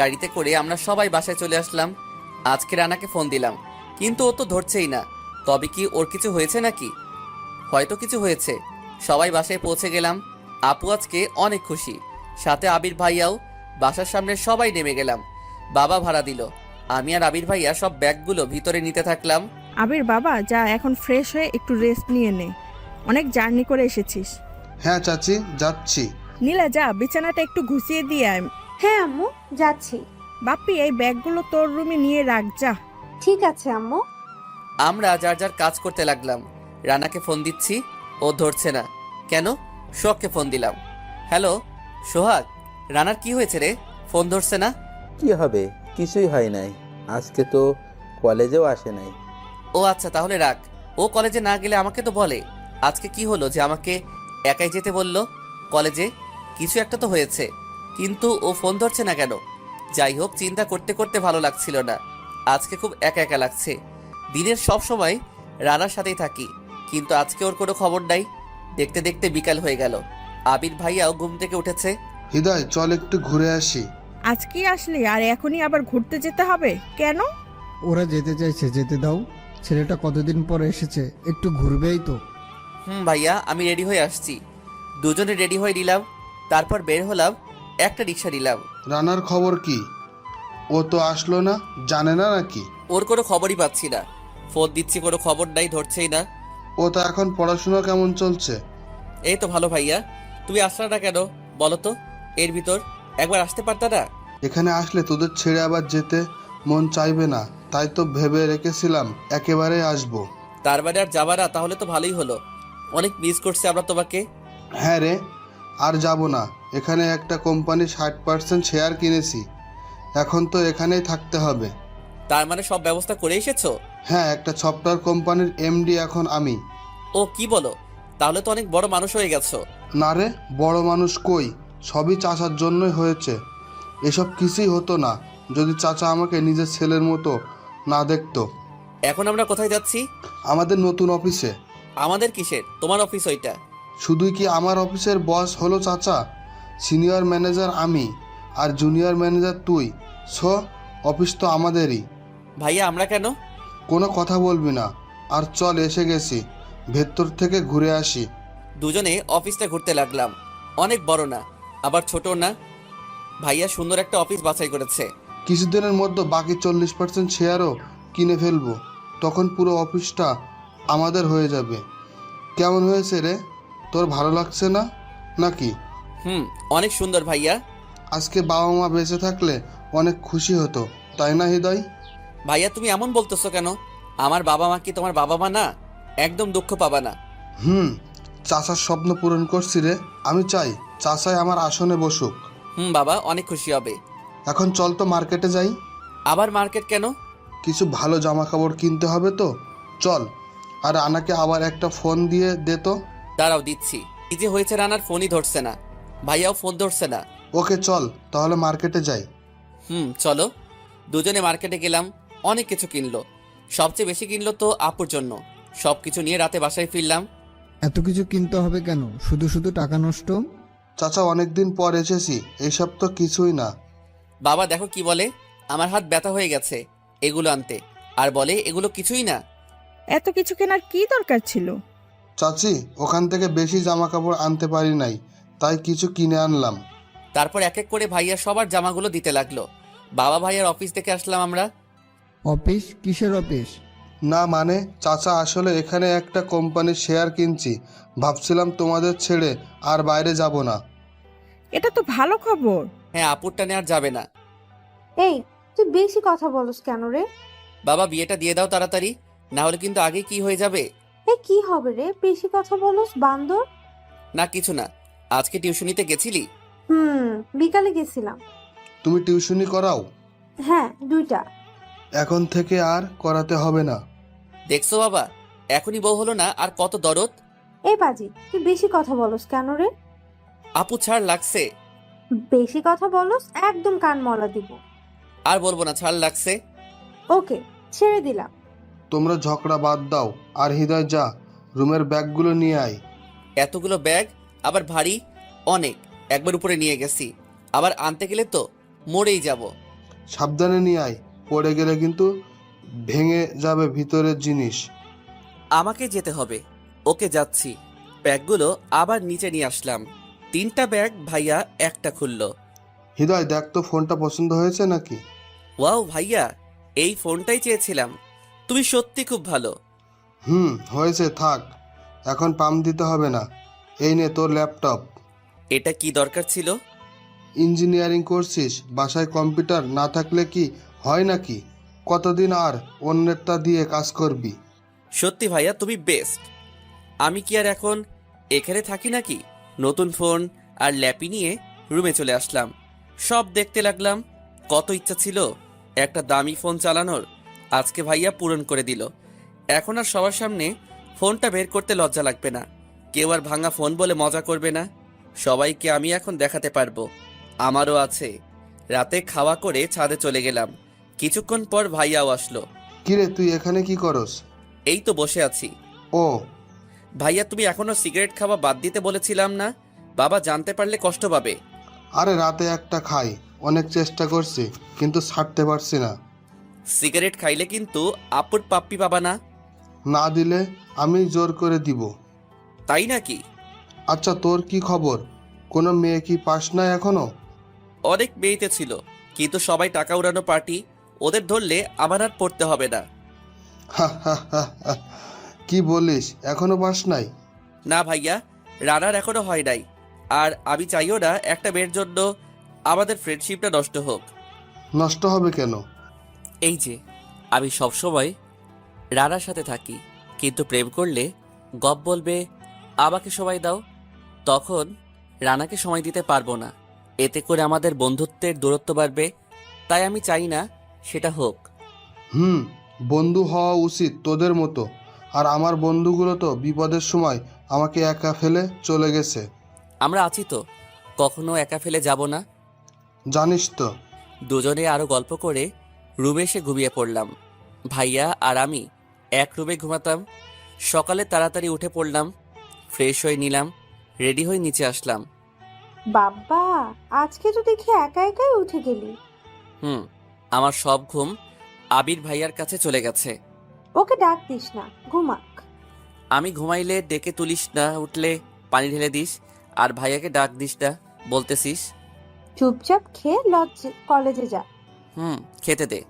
গাড়িতে করে আমরা সবাই বাসায় চলে আসলাম। আজকে রানাকে ফোন দিলাম, কিন্তু ও তো ধরছেই না। তবে কি ওর কিছু হয়েছে নাকি? হয়তো কিছু হয়েছে। সবাই বাসায় পৌঁছে গেলাম। আপু আজকে অনেক খুশি, সাথে আবির ভাইয়াও। বাসার সামনে সবাই নেমে গেলাম। বাবা ভাড়া দিল। আমি আর আবির ভাইয়া সব ব্যাগগুলো ভিতরে নিতে থাকলাম। আবির বাবা যা, এখন ফ্রেশ হয়ে একটু রেস্ট নিয়ে নে, অনেক জার্নি করে এসেছিস। হ্যাঁ চাচি, যাচ্ছি। নীলা যা, বিছানাটা একটু ঘুষিয়ে দিয়ে আয়। হ্যাঁ আম্মু, যাচ্ছি। বাপ্পি এই ব্যাগগুলো তোর রুমে নিয়ে রাখ যা। ঠিক আছে আম্মু। আমরা যার যার কাজ করতে লাগলাম। রানাকে ফোন দিচ্ছি, ও ধরছে না। কেন? সোহাগকে ফোন দিলাম। হ্যালো সোহাগ, রানার কি হয়েছে রে? ফোন ধরছে না। কি হবে, কিছুই হয় নাই। আজকে তো কলেজেও আসে নাই। ও আচ্ছা, তাহলে রাখ। ও কলেজে না গেলে আমাকে তো বলে। আজকে কি হলো যে আমাকে একাই যেতে বললো কলেজে? কিছু একটা তো হয়েছে, কিন্তু ও ফোন ধরছে না কেন? যাই হোক, চিন্তা করতে করতে ভালো লাগছিল না। আজকে খুব একা একা লাগছে। দিনের সব সময় রানার সাথেই থাকি, কিন্তু আজকে ওর কোনো খবর নাই। দেখতে দেখতে বিকাল হয়ে গেল। আবির ভাইয়াও ঘুম থেকে উঠেছে। হৃদয় চল একটু ঘুরে আসি। আজকে আসলি আর এখনই আবার ঘুরতে যেতে হবে কেন? ওরা যেতে চাইছে, যেতে দাও। ছেলেটা কতদিন পরে এসেছে, একটু ঘুরবেই তো। ভাইয়া, আমি রেডি হয়ে আসছি। দুজনে রেডি হয়ে নিলাম, তারপর বের হলাম। একটা রিক্সা নিলাম। রানার খবর কি? ও তো আসলো না, জানে না নাকি? ওর কোনো খবরই পাচ্ছি না। ফোন দিচ্ছি, কোনো খবর নাই, ধরছেই না। ও তো এখন পড়াশোনা কেমন চলছে? এই তো ভালো ভাইয়া। তুমি আসলে না কেন বলো তো? এর ভিতর একবার আসতে পারতা না? এখানে আসলে তোদের ছেড়ে আবার যেতে মন চাইবে না, তাই তো ভেবে রেখেছিলাম একেবারে আসবো। তার মানে আর যাবা না? তাহলে তো ভালোই হলো। অনেক মিস করছি আমরা তোমাকে। হ্যাঁ রে, আর যাব না। এখানে একটা কোম্পানি 60% শেয়ার কিনেছি, এখন তো এখানেই থাকতে হবে। তার মানে সব ব্যবস্থা করে এসেছো? হ্যাঁ, একটা সফটওয়্যার কোম্পানির এমডি এখন আমি। ও কি বলো? তাহলে তো অনেক বড় মানুষ হয়ে গেছো। না রে, বড় মানুষ কই, সবই চাচার জন্যই হয়েছে। এসব কিছুই হতো না যদি চাচা আমাকে নিজের ছেলের মতো না দেখতো। এখন আমরা কোথায় যাচ্ছি? আমাদের নতুন অফিসে। আমাদের কিসের? তোমার অফিস ওইটা। শুধুই কি আমার অফিসের বস হলো চাচা? সিনিয়র ম্যানেজার আমি আর জুনিয়র ম্যানেজার তুই। সো অফিস তো আমাদেরই। ভাইয়া, আমরা কেন? কোনো কথা বলবি না। আর চল, এসে গেছি, ভেতর থেকে ঘুরে আসি। দুজনে অফিসটা ঘুরতে লাগলাম। অনেক বড় না, আবার ছোট না। ভাইয়া সুন্দর একটা অফিস বাছাই করেছে। কিছুদিনের মধ্যে বাকি 40% শেয়ারও কিনে ফেলবো, তখন পুরো অফিসটা আমাদের হয়ে যাবে। কেমন হয়েছে রে? তোর ভালো লাগছে না নাকি? অনেক সুন্দর ভাইয়া। আজকে বাবা মা বেঁচে থাকলে অনেক খুশি হতো, তাই না হৃদয়? ভাইয়া, তুমি এমন বলতেছো কেন? আমার বাবা মা কি তোমার বাবা মা না? একদম দুঃখ পাবা না। চাচার স্বপ্ন পূরণ করছি রে। আমি চাই চাচাই আমার আসনে বসুক। বাবা অনেক খুশি হবে। এখন চল তো মার্কেটে যাই। আবার মার্কেট কেন? কিছু ভালো জামা কাপড় কিনতে হবে তো, চল। আর আনাকে আবার একটা ফোন দিয়ে দে তো। দাঁড়াও, দিচ্ছি। কি যে হয়েছে, রানার ফোনই ধরছে না, ভাইয়াও ফোন ধরছে না। ওকে চল তাহলে মার্কেটে যাই। চলো। দুজনে মার্কেটে গেলাম। অনেক কিছু কিনলো। সবচেয়ে বেশি কিনলো তো আপুর জন্য। সব কিছু নিয়ে রাতে বাসায় ফিরলাম। এত কিছু কিনতে হবে কেন, শুধু শুধু টাকা নষ্ট। চাচা, অনেকদিন পর এসেছি, এইসব তো কিছুই না। বাবা দেখো কি বলে, আমার হাত ব্যথা হয়ে গেছে এগুলো আনতে, আর বলে এগুলো কিছুই না। এত কিছু কেনার কি দরকার ছিল? চাচি, ওখান থেকে বেশি জামা কাপড় আনতে পারি নাই, তাই কিছু কিনে আনলাম। তারপর এক এক করে ভাইয়া সবার জামাগুলো দিতে লাগলো। বাবা ভাইয়ার অফিস থেকে আসলাম আমরা। অফিস? কিসের অফিস? না মানে চাচা, আসলে এখানে একটা কোম্পানির শেয়ার কিনছি, ভাবছিলাম তোমাদের ছেড়ে আর বাইরে যাব না। এটা তো ভালো খবর। হ্যাঁ, আপুরটা নেওয়ার যাবে না। এই, তুই বেশি কথা বলস কেন রে? বাবা, বিয়েটা দিয়ে দাও তাড়াতাড়ি, না হলে কিন্তু আগে কি হয়ে যাবে। কি হবে রে, বেশি কথা বলস বান্দর? না কিছু না। আজকে টিউশনিতে গেছিলি? বিকালে গেছিলাম। তুমি টিউশনি করাও? হ্যাঁ, 2টা। এখন থেকে আর করাতে হবে না। দেখছো বাবা, এখনই বউ হলো না আর কত দরদ। এই বাজি, তুই বেশি কথা বলস কেন রে? আপু ছাড় লাগছে। বেশি কথা বলস, একদম কান মলা দিব। আর বলবো না, ছাড় লাগছে। ওকে, ছেড়ে দিলাম। তোমরা ঝগড়া বাদ দাও, আর হৃদয় যা, রুমের ব্যাগগুলো নিয়ে আয়। এতগুলো ব্যাগ, আবার ভারী অনেক। একবার উপরে নিয়ে গেছি, আবার আনতে গেলে তো মরেই যাব। সাবধানে নিয়ে আয়, পড়ে গেলে কিন্তু ভেঙে যাবে ভিতরের জিনিস। আমাকে যেতে হবে। ওকে যাচ্ছি। ব্যাগগুলো আবার নিচে নিয়ে আসলাম। 3টা ব্যাগ ভাইয়া একটা খুললো। হৃদয় দেখ তো ফোনটা পছন্দ হয়েছে নাকি? ওয়াও ভাইয়া, এই ফোনটাই চেয়েছিলাম। তুমি সত্যি খুব ভালো। হয়েছে, থাক। এখন পাম দিতে হবে না। এই নে তোর ল্যাপটপ। এটা কি দরকার ছিল? ইঞ্জিনিয়ারিং করছিস, বাসায় কম্পিউটার না থাকলে কি হয় নাকি? কতদিন আর অন্যেরটা দিয়ে কাজ করবি? সত্যি ভাইয়া, তুমি বেস্ট। আমি কি আর এখন এখানে থাকি নাকি? নতুন ফোন আর ল্যাপি নিয়ে রুমে চলে আসলাম। সব দেখতে লাগলাম। কত ইচ্ছা ছিল একটা দামি ফোন চালানোর, আজকে ভাইয়া পূরণ করে দিল। এখন আর সবার সামনে ফোনটা বের করতে লজ্জা লাগবে না। কেউ আর ভাঙা ফোন বলে মজা করবে না। সবাইকে আমি এখন দেখাতে পারবো আমারও আছে। রাতে খাওয়া করে ছাদে চলে গেলাম। কিছুক্ষণ পর ভাইয়াও আসলো। কিরে তুই এখানে কি করস? এই তো বসে আছি। ও, ভাইয়া, তুমি এখনো সিগারেট খাওয়া বাদ দিতে বলেছিলাম না? বাবা জানতে পারলে কষ্ট পাবে। আরে রাতে একটা খাই, অনেক চেষ্টা করছি কিন্তু ছাড়তে পারছি না। সিগারেট খাইলে কিন্তু আপুর পাপ্পি পাবা না। না দিলে আমি জোর করে দিব। তাই নাকি? আচ্ছা তোর কি খবর? কোনো মেয়ে কি পাস না এখনো? অনেক মেয়েতে ছিল, কিন্তু সবাই টাকা উড়ানো পার্টি। ওদের ধরলে আমার আর পড়তে হবে না। হা হা হা হা। কি বলিস, এখনো পাস নাই? না ভাইয়া, রানার এখনো হয় নাই। আর আমি চাইও না একটা মেয়ের জন্য আমাদের ফ্রেন্ডশিপটা নষ্ট হোক। নষ্ট হবে কেন? এই যে, আমি সবসময় রানার সাথে থাকি, কিন্তু প্রেম করলে গপ বলবে আমাকে সময় দাও। তখন রানাকে সময় দিতে পারবো না। এতে করে আমাদের বন্ধুত্বের দূরত্ব বাড়বে। তাই আমি চাই না সেটা হোক। বন্ধু হওয়া উচিত তোদের মতো। আর আমার বন্ধুগুলো তো বিপদের সময় আমাকে একা ফেলে চলে গেছে। আমরা আছি তো, কখনো একা ফেলে যাব না। জানিস তো। দুজনে আরো গল্প করে রুমে এসে ঘুমিয়ে পড়লাম। ভাইয়া আর আমি এক রুমে ঘুমাতাম। সকালে তাড়াতাড়ি উঠে পড়লাম, ফ্রেশ হয়ে নিলাম, রেডি হয়ে নিচে আসলাম। বাবা, আজকে তো দেখি একা একাই উঠে গেলি। আমার সব ঘুম আবির ভাইয়ার কাছে চলে গেছে। ওকে ডাক দিস না, ঘুমাক। আমি ঘুমাইলে ডেকে তুলিস না, উঠলে পানি ঢেলে দিস, আর ভাইয়াকে ডাক দিস না বলতেছিস। চুপচাপ খেয়ে কলেজে যা। খেতে দে।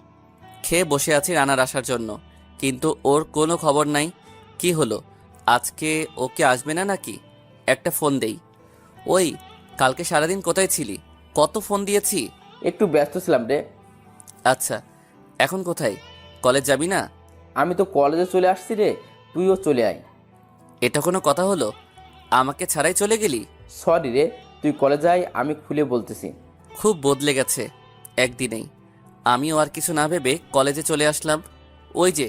খেয়ে বসে আছি রানার আসার জন্য, কিন্তু ওর কোনো খবর নাই। কি হলো, আজকে ওকে আসবে না নাকি? একটা ফোন দেই। ওই, কালকে সারাদিন কোথায় ছিলি? কত ফোন দিয়েছি। একটু ব্যস্ত ছিলাম রে। আচ্ছা, এখন কোথায়? কলেজ যাবি না? আমি তো কলেজে চলে আসছি রে, তুইও চলে আয়। এটা কোনো কথা হলো? আমাকে ছাড়াই চলে গেলি? সরি রে, তুই কলেজে আয়, আমি খুলে বলতেছি। খুব বদলে গেছে একদিনেই। আমিও আর কিছু না ভেবে কলেজে চলে আসলাম। ওই যে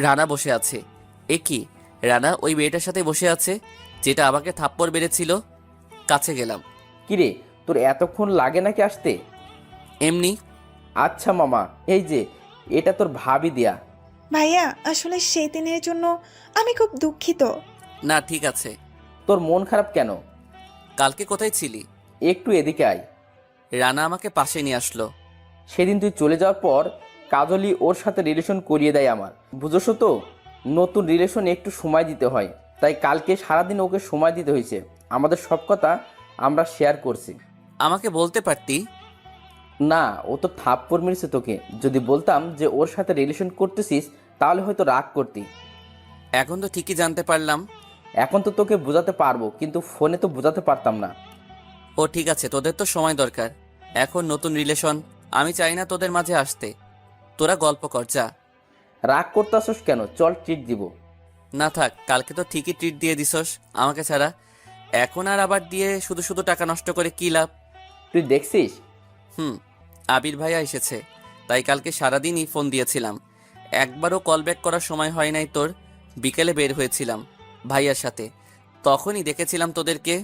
রানা বসে আছে। এ কি, রানা ওই মেয়েটার সাথে বসে আছে যেটা আমাকে থাপ্পড় মেরেছিল। কাছে গেলাম। কিরে, তোর এতক্ষণ লাগে নাকি আসতে? এমনি। আচ্ছা মামা, এই যে এটা তোর ভাবি দেয়া। ভাইয়া, আসলে সেই দিনের জন্য আমি খুব দুঃখিত। না, ঠিক আছে। তোর মন খারাপ কেন? কালকে কোথায় ছিলি? একটু এদিকে আয়। রানা আমাকে পাশে নিয়ে আসলো। সেদিন তুই চলে যাওয়ার পর কাজলি ওর সাথে রিলেশন করিয়ে দেয় আমার। বুঝছো তো, নতুন রিলেশন একটু সময় দিতে হয়। তাই কালকে সারাদিন ওকে সময় দিতে হয়েছে। আমাদের সব কথা আমরা শেয়ার করছি। আমাকে বলতে পারতি। না, ও তো থাপ্পড় মেরেছে তোকে। যদি বলতাম যে ওর সাথে রিলেশন করতেছিস তাহলে হয়তো রাগ করতি। এখন তো ঠিকই জানতে পারলাম। এখন তো তোকে বোঝাতে পারবো, কিন্তু ফোনে তো বোঝাতে পারতাম না। ও ঠিক আছে, তোদের তো সময় দরকার। এখন নতুন রিলেশন, আমি চাই না তোদের মাঝে আসতে। তোরা গল্প কর, যা। রাগ করতে আসোস কেন? চল ট্রিট দিব। না থাক, কালকে তো ঠিকই ট্রিট দিয়ে দিছস আমাকে ছাড়া। এখন আর আবার দিয়ে শুধু শুধু টাকা নষ্ট করে কি লাভ? তুই দেখছিস? আবির ভাইয়া এসেছে, তাই কালকে সারাদিনই ফোন দিয়েছিলাম। একবারও কল ব্যাক করার সময় হয় নাই তোর। বিকেলে বের হয়েছিলাম ভাইয়ার সাথে, তখনই দেখেছিলাম তোদেরকে।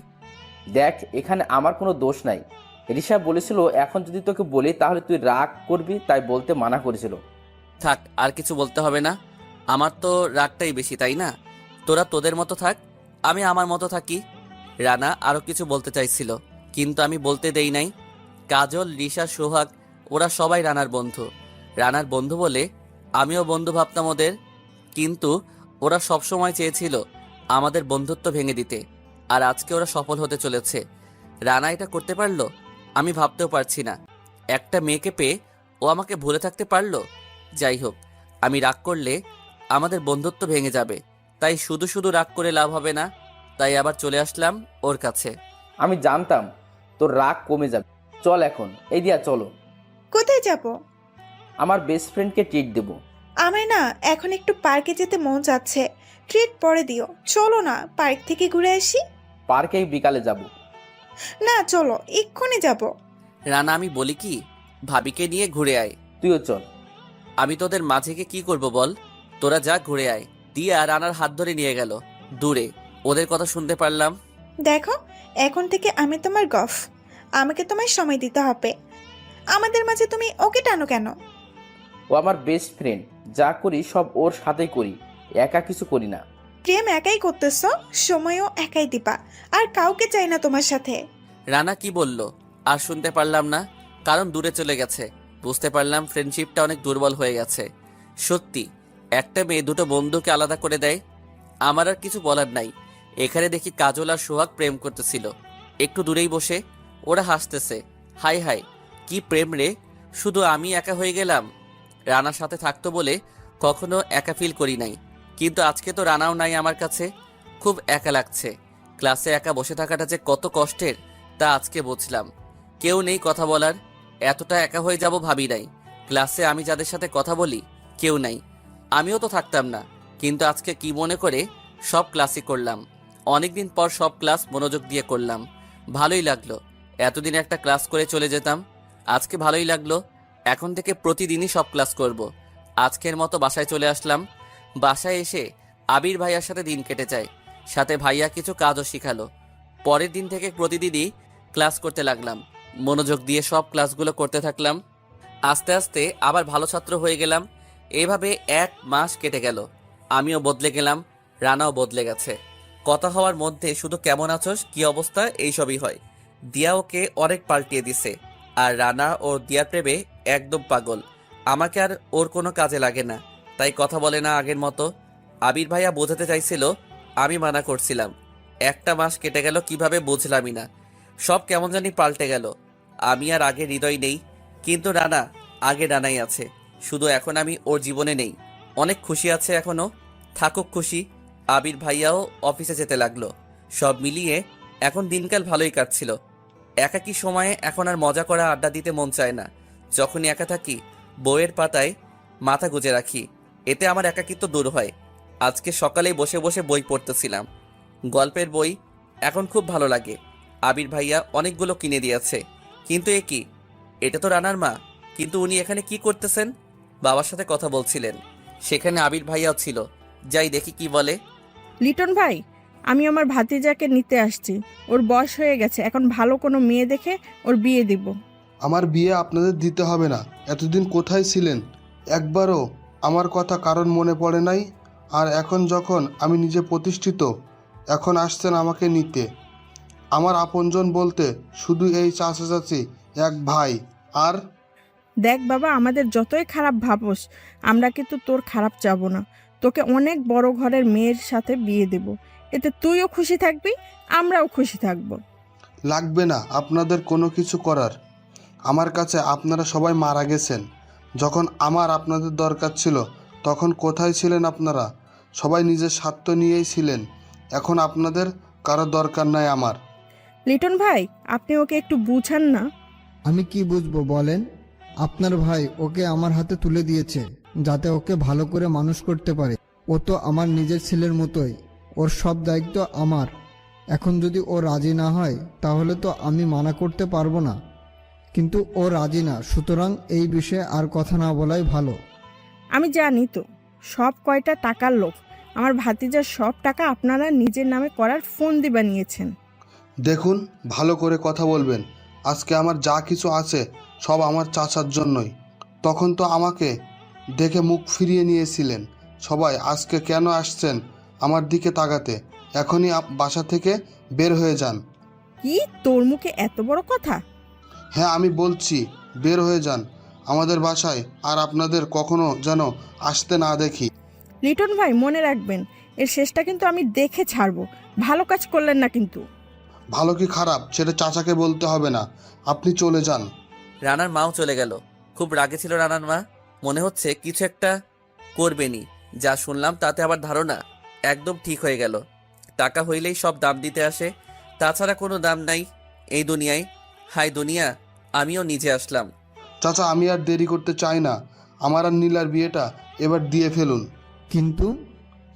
দেখ, এখানে আমার কোনো দোষ নাই। রিশা বলেছিল এখন যদি তোকে বলি তাহলে তুই রাগ করবি, তাই বলতে মানা করেছিল। থাক, আর কিছু বলতে হবে না। আমার তো রাগটাই বেশি, তাই না? তোরা তোদের মতো থাক, আমি আমার মতো থাকি। রানা আরো কিছু বলতে চাইছিল, কিন্তু আমি বলতে দেই নাই। কাজল, রিশা, সোহাগ ওরা সবাই রানার বন্ধু। রানার বন্ধু বলে আমিও বন্ধু ভাবতাম ওদের, কিন্তু ওরা সবসময় চেয়েছিল আমাদের বন্ধুত্ব ভেঙে দিতে, আর আজকে ওরা সফল হতে চলেছে। রানা এটা করতে পারলো? আমি ভাবতেও পারছি না। একটা মেয়েকে পেয়ে ও আমাকে ভুলে থাকতে পারলো। যাই হোক, আমি রাগ করলে আমাদের বন্ধুত্ব ভেঙে যাবে, তাই শুধু শুধু রাগ করে লাভ হবে না। তাই আবার চলে আসলাম ওর কাছে। আমি জানতাম তোর রাগ কমে যাবে। চল এখন, এই দিয়া চলো। কোথায় যাব? আমার বেস্ট ফ্রেন্ডকে ট্রিট দেবো। আমার না এখন একটু পার্কে যেতে মন যাচ্ছে। ট্রিট পরে দিও। চলো না পার্ক থেকে ঘুরে আসি। পার্কে বিকালে যাব। না চলো, এক্ষুনি যাব। রানা, আমি বলি কি, ভাবিকে নিয়ে ঘুরে আয়। তুইও চল। আমি তোদের মাঝে গিয়ে কি করব বল? তোরা যা ঘুরে আয়। দিয়া রানার হাত ধরে নিয়ে গেল দূরে। ওদের কথা শুনতে পারলাম। দেখো, এখন থেকে আমি তোমার গফ। আমাকে তোমায় সময় দিতে হবে। আমাদের মাঝে তুমি ওকে টানো কেন? ও আমার বেস্ট ফ্রেন্ড, যা করি সব ওর সাথেই করি, একা কিছু করি না। প্রেম একাই করতেছ, সময়ও একাই দিবা, আর কাউকে চাই না তোমার সাথে। রানা কি বলল আর শুনতে পারলাম না, কারণ দূরে চলে গেছে। বুঝতে পারলাম ফ্রেন্ডশিপটা অনেক দুর্বল হয়ে গেছে। সত্যি, একটা মেয়ে দুটো বন্ধুকে আলাদা করে দেয়। আমার আর কিছু বলার নাই। এখানে দেখি কাজল আর সোহাগ প্রেম করতেছিল একটু দূরেই বসে। ওরা হাসতেছে। হাই হাই, কি প্রেম রে! শুধু আমি একা হয়ে গেলাম। রানার সাথে থাকতো বলে কখনো একা ফিল করি নাই, কিন্তু আজকে তো রানাও নাই আমার কাছে। খুব একা লাগছে। ক্লাসে একা বসে থাকাটা যে কত কষ্টের তা আজকে বুঝলাম। কেউ নেই কথা বলার। এতটা একা হয়ে যাব ভাবি নাই। ক্লাসে আমি যাদের সাথে কথা বলি কেউ নাই। আমিও তো থাকতাম না, কিন্তু আজকে কি মনে করে সব ক্লাসই করলাম। অনেকদিন পর সব ক্লাস মনোযোগ দিয়ে করলাম। ভালোই লাগলো। এতদিন একটা ক্লাস করে চলে যেতাম, আজকে ভালোই লাগলো। এখন থেকে প্রতিদিনই সব ক্লাস করব। আজকের মতো বাসায় চলে আসলাম। বাসায় এসে আবির ভাইয়ার সাথে দিন কেটে যায়। সাথে ভাইয়া কিছু কাজও শিখালো। পরের দিন থেকে প্রতিদিনই ক্লাস করতে লাগলাম। মনোযোগ দিয়ে সব ক্লাসগুলো করতে থাকলাম। আস্তে আস্তে আবার ভালো ছাত্র হয়ে গেলাম। এইভাবে 1 মাস কেটে গেল। আমিও বদলে গেলাম, রানাও বদলে গেছে। কথা হওয়ার মধ্যে শুধু কেমন আছোস, কি অবস্থা, এইসবই হয়। দিয়া ওকে অনেক পাল্টিয়ে দিছে। আর রানা ও দিয়ার প্রেমে একদম পাগল। আমাকে আর ওর কোনো কাজে লাগে না, তাই কথা বলে না আগের মতো। আবির ভাইয়া বোঝাতে চাইছিল, আমি মানা করছিলাম। 1 মাস কেটে গেল, কিভাবে বুঝলামই না। সব কেমন জানি পাল্টে গেল। আমি আর আগে হৃদয় নেই, কিন্তু রানা আগে রানাই আছে। শুধু এখন আমি ওর জীবনে নেই। অনেক খুশি আছে এখনো, থাকুক খুশি। আবির ভাইয়াও অফিসে যেতে লাগলো। সব মিলিয়ে এখন দিনকাল ভালোই কাটছিল। একাকী সময়ে এখন আর মজা করা আড্ডা দিতে মন চায় না। যখনই একা থাকি বইয়ের পাতায় মাথা গুজে রাখি, এতে আমার একাকিত্ব দূর হয়। আজকে সকালেই বসে বসে বই পড়তেছিলাম, গল্পের বই। এখন খুব ভালো লাগে। আবির ভাইয়া অনেকগুলো কিনে দিয়েছে। কিন্তু এ কি, এটা তো রানার মা। কিন্তু উনি এখানে কি করতেছেন? বাবার সাথে কথা বলছিলেন। সেখানে আবির ভাইয়াও ছিল। যাই দেখি কি বলে। লিটন ভাই, আমি আমার ভাতিজাকে নিতে আসছি। ওর বয়স হয়ে গেছে, এখন ভালো কোনো মেয়ে দেখে ওর বিয়ে দিব। আমার বিয়ে আপনাদের দিতে হবে না। এতদিন কোথায় ছিলেন? একবারও আমার কথা কারণ মনে পড়ে নাই। আর এখন যখন আমি নিজে প্রতিষ্ঠিত, এখন আসছেন আমাকে নিতে। আমার আপনজন বলতে শুধু এই চাচা চাচি, এক ভাই। আর দেখ বাবা, আমাদের যতই খারাপ ভাবোস, আমরা কিন্তু তোর খারাপ যাব না। তোকে অনেক বড় ঘরের মেয়ের সাথে বিয়ে দেব। এতে তুইও খুশি থাকবি, আমরাও খুশি থাকব। লাগবে না আপনাদের কোনো কিছু করার। আমার কাছে আপনারা সবাই মারা গেছেন। যখন আমার আপনাদের দরকার ছিল তখন কোথায় ছিলেন আপনারা? সবাই নিজের স্বার্থ নিয়েই ছিলেন। এখন আপনাদের কারো দরকার নাই আমার। লিটন ভাই, আপনি ওকে একটু বুঝান না। আমি কি বুঝবো বলেন? আপনার ভাই ওকে আমার হাতে তুলে দিয়েছে যাতে ওকে ভালো করে মানুষ করতে পারে। ও তো আমার নিজের ছেলের মতোই, ওর সব দায়িত্ব আমার। এখন যদি ও রাজি না হয় তাহলে তো আমি মানা করতে পারবো না, কিন্তু ও রাজি না, সুতরাং এই বিষয়ে আর কথা না বলাই ভালো। আমি জানি তো সব কয়টা টাকার লোভ। আমার ভাতিজার সব টাকা আপনারা নিজের নামে করার ফন্দি বানিয়েছেন। দেখুন, ভালো করে কথা বলবেন। আজকে আমার যা কিছু আছে সব আমার চাচার জন্যই। তখন তো আমাকে দেখে মুখ ফিরিয়ে নিয়েছিলেন সবাই। আজকে কেন আসছেন আমার দিকে তাকাতে? এখনই বাসা থেকে বের হয়ে যান। কি, তোর মুখে এত বড় কথা? হ্যাঁ, আমি বলছি বের হয়ে যান আমাদের বাসায়, আর আপনাদের কখনো যেন আসতে না দেখি। লিটন ভাই মনে রাখবেন, এর শেষটা কিন্তু আমি দেখে ছাড়বো। ভালো কাজ করলেন না কিন্তু। ভালো কি খারাপ সেটা চাচাকে বলতে হবে না, আপনি চলে যান। রানার মাও চলে গেল। খুব রাগে ছিল রানার মা। মনে হচ্ছে কিছু একটা করবেনি। যা শুনলাম তাতে আবার ধারণা একদম ঠিক হয়ে গেল। টাকা হইলেই সব দাম দিতে আসে, তাছাড়া কোনো দাম নাই এই দুনিয়ায়। হাই দুনিয়া, আমিও নিজে আসলাম। চাচা আমি আর দেরি করতে চাই না, আমার আর নীলার বিয়েটা এবার দিয়ে ফেলুন। কিন্তু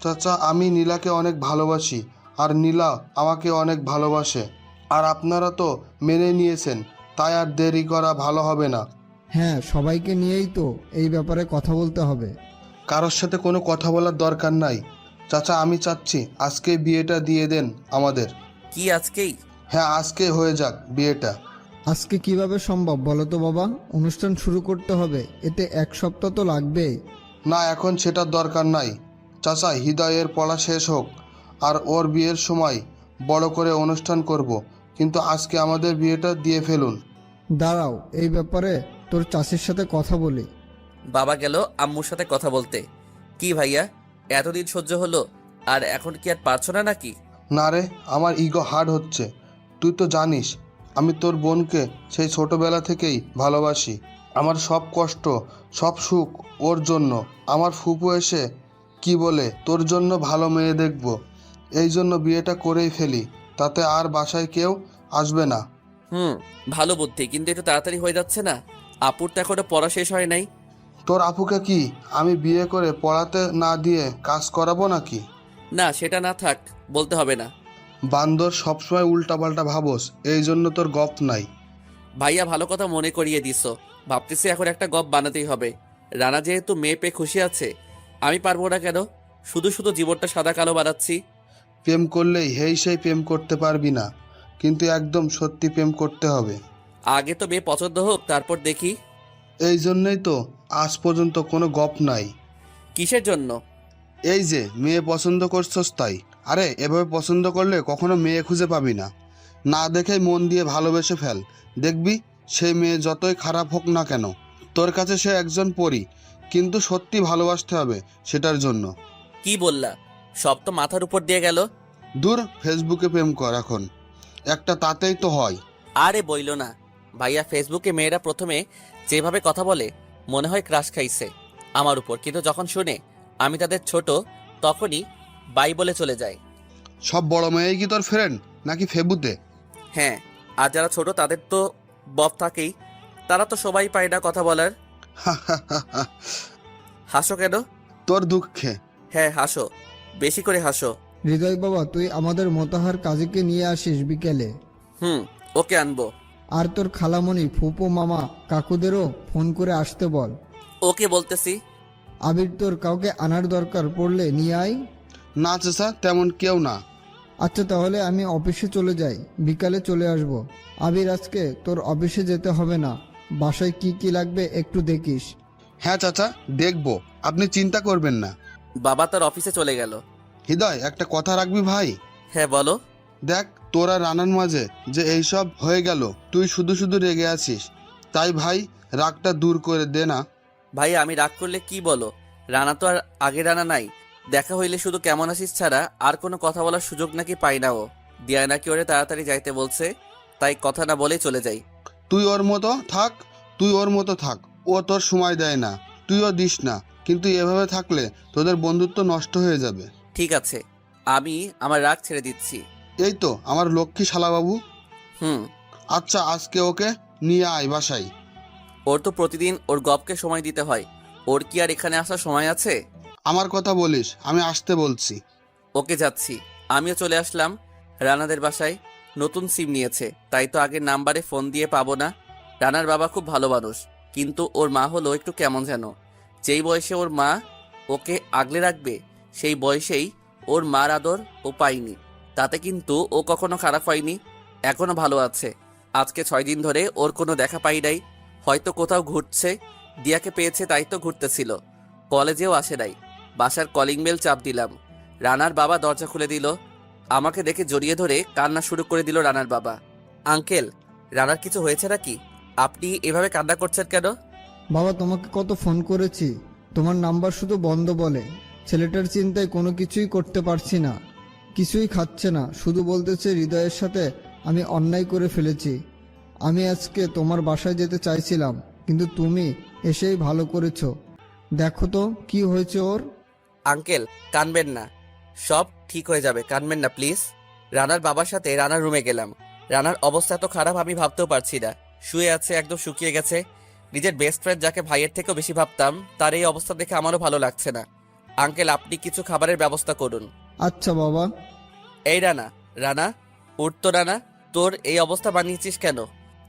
চাচা আমি নীলাকে অনেক ভালোবাসি, আর নীলা আমাকে অনেক ভালোবাসে, আর আপনারা তো মেনে নিয়েছেন, তাই আর দেরি করা ভালো হবে না। হ্যাঁ, সবাইকে নিয়েই তো এই ব্যাপারে কথা বলতে হবে। কারোর সাথে কোনো কথা বলার দরকার নাই। চাচা আমি চাচ্ছি আজকে বিয়েটা দিয়ে দেন আমাদের। কি আজকেই? হ্যাঁ আজকে হয়ে যাক বিয়েটা। আজকে কিভাবে সম্ভব বলো তো বাবা? অনুষ্ঠান শুরু করতে হবে, এতে 1 সপ্তাহ তো লাগবেই। না এখন সেটার দরকার নাই চাচা, হৃদয়ের পড়া শেষ হোক, আর ওর বিয়ের সময় বড় করে অনুষ্ঠান করব, কিন্তু আজকে আমাদের বিয়েটা দিয়ে ফেলুন। দাঁড়াও, এই ব্যাপারে তোর চাষির সাথে কথা বলি। বাবা গেল আম্মুর সাথে কথা বলতে। কি ভাইয়া, এতদিন সহ্য হলো, আর এখন কি আর পারছো না নাকি? না রে, আমার ইগো হার্ড হচ্ছে। তুই তো জানিস আমি তোর বোনকে সেই ছোটবেলা থেকেই ভালোবাসি। আমার সব কষ্ট সব সুখ ওর জন্য। আমার ফুপু এসে কি বলে তোর জন্য ভালো মেয়ে দেখব, এই জন্য বিয়েটা করেই ফেলি, তাতে আর বাসায় কেউ আসবে না। ভালো বুদ্ধি, কিন্তু একটু তাড়াতাড়ি হয়ে যাচ্ছে না? আপুর তো এখনো পড়া শেষ হয় নাই। তোর আপুকে কি আমি বিয়ে করে পড়াতে না দিয়ে কাজ করাবো নাকি? না, সেটা না থাক, বলতে হবে না। বান্দর সবসময় উল্টাপাল্টা ভাবস, এই জন্য তোর গপ নাই। ভাইয়া ভালো কথা মনে করিয়ে দিছো। ভাবতেছি এখন একটা গপ বানাতেই হবে। রানা যেহেতু মেয়ে পেয়ে খুশি আছে, আমি পারবো না কেন? শুধু শুধু জীবনটা সাদা কালো বানাচ্ছি। প্রেম করলেই হেই সেই প্রেম করতে পারবি না, কিন্তু একদম সত্যি প্রেম করতে হবে। আগে তো মেয়ে পছন্দ হোক, তারপর দেখি। এই জন্যই তো আজ পর্যন্ত কোনো গপ নাই। কিসের জন্য? এই যে মেয়ে পছন্দ করছস তাই। আরে এভাবে পছন্দ করলে কখনো মেয়ে খুঁজে পাবি না, না দেখেই মন দিয়ে ভালোবেসে ফেল। দেখবি সেই মেয়ে যতই খারাপ হোক না কেন, তোর কাছে সে একজন পরী, কিন্তু সত্যি ভালোবাসতে হবে সেটার জন্য। কি বললা? সব তো মাথার উপর দিয়ে গেল। দূর, ফেসবুকে প্রেম কর এখন একটা, তাতেই তো হয়। আরে বইলো না ভাইয়া, ফেসবুকে মেয়েরা প্রথমে যেভাবে কথা বলে মনে হয় ক্রাশ খাইছে আমার উপর, কিন্তু যখন শুনে আমি তাদের ছোট, তখনই বাই বলে চলে যায়। সব বড় মেয়েই কি তোর ফ্রেন্ড নাকি ফেবুতে? হ্যাঁ, আর যারা ছোট তাদের তো বব থাকেই, তারা তো সবাই পায় না কথা বলার। হাসো কেন? তোর দুঃখে। হ্যাঁ হাসো, বেশি করে হাসো। হৃদয় বাবা, তুই আমাদের মতোহার কাজীকে নিয়ে আসিস বিকেলে। ওকে আনবো। আর তোর খালামণি, ফুপু, মামা, কাকুদেরও ফোন করে আসতে বল। ওকে বলতেছি। আবির, তোর কাউকে আনার দরকার পড়লে নিয়ে আয়। না চাচা, তেমন কেউ না। আচ্ছা তাহলে আমি অফিসে চলে যাই, বিকালে চলে আসব। আবির, আজকে তোর অফিসে যেতে হবে না, বাসায় কি কি লাগবে একটু দেখিস। হ্যাঁ চাচা, দেখবো, আপনি চিন্তা করবেন না। বাবা তার অফিসে চলে গেল। হৃদয়, একটা কথা রাখবি ভাই? হ্যাঁ বলো। দেখ তোরা রানার মাঝে যে এইসব হয়ে গেল, তুই শুধু শুধু রেগে আছিস, তাই ভাই রাগটা দূর করে দে না। ভাই আমি রাগ করলে কি বলো? রানা তো আর আগে রানা নাই। দেখা হইলে শুধু কেমন আছিস ছাড়া আর কোনো কথা বলার সুযোগ নাকি পাই না ও। দিয়া নাকি ওরে তাড়াতাড়ি যাইতে বলছে, তাই কথা না বলেই চলে যাই। তুই ওর মতো থাক, তুই ওর মতো থাক, ও তোর সময় দেয় না, তুইও দিস না, কিন্তু এভাবে থাকলে তোদের বন্ধুত্ব নষ্ট হয়ে যাবে। ঠিক আছে, আমি আমার রাগ ছেড়ে দিচ্ছি। এই তো আমার লক্ষ্মী শালাবাবু। হুম। আচ্ছা আজকে ওকে নিয়ে আয় বাসায়। ওর তো প্রতিদিন ওর গপকে সময় দিতে হয়, ওর কি আর এখানে আসার সময় আছে? আমার কথা বলিস, আমি আসতে বলছি। ওকে যাচ্ছি। আমিও চলে আসলাম রানাদের বাসায়। নতুন সিম নিয়েছে, তাই তো আগের নাম্বারে ফোন দিয়ে পাবো না। রানার বাবা খুব ভালো মানুষ, কিন্তু ওর মা হলো একটু কেমন যেন। যেই বয়সে ওর মা ওকে আগলে রাখবে, সেই বয়সেই ওর মার আদর ও পায়নি। তাতে কিন্তু ও কখনো খারাপ হয়নি, এখনো ভালো আছে। আজকে 6 দিন ধরে ওর কোনো দেখা পাই নাই, হয়তো কোথাও ঘুরছে। দিয়াকে পেয়েছে তাই তো ঘুরতেছিল, কলেজেও আসে নাই। বাসার কলিং বেল চাপ দিলাম, রানার বাবা দরজা খুলে দিল। আমাকে দেখে জড়িয়ে ধরে কান্না শুরু করে দিল রানার বাবা। আঙ্কেল, রানার কিছু হয়েছে নাকি? আপনি এভাবে কান্না করছেন কেন? বাবা, তোমাকে কত ফোন করেছি, তোমার নাম্বার শুধু বন্ধ বলে। ছেলেটার চিন্তায় কোনো কিছুই করতে পারছি না, কিছুই খাচ্ছে না, শুধু বলতেছে হৃদয়ের সাথে আমি অন্যায় করে ফেলেছি। আমি আজকে তোমার বাসায় যেতে চাইছিলাম, কিন্তু তুমি এসেই ভালো করেছো। দেখো তো কি হয়েছে ওর। আঙ্কেল কানবেন না, সব ঠিক হয়ে যাবে, কানবেন না প্লিজ। রানার বাবার সাথে রানার রুমে গেলাম। রানার অবস্থা তো খারাপ আমি ভাবতেও পারছি না। শুয়ে আছে, একদম শুকিয়ে গেছে। নিজের বেস্ট ফ্রেন্ড যাকে ভাইয়ের থেকেও বেশি ভাবতাম, তার এই অবস্থা দেখে আমারও ভালো লাগছে না। আঙ্কেল আপনি কিছু খাবারের ব্যবস্থা করুন। আচ্ছা বাবা। এই রানা, রানা উঠ তো রানা, তোর এই অবস্থা বানিয়েছিস কেন?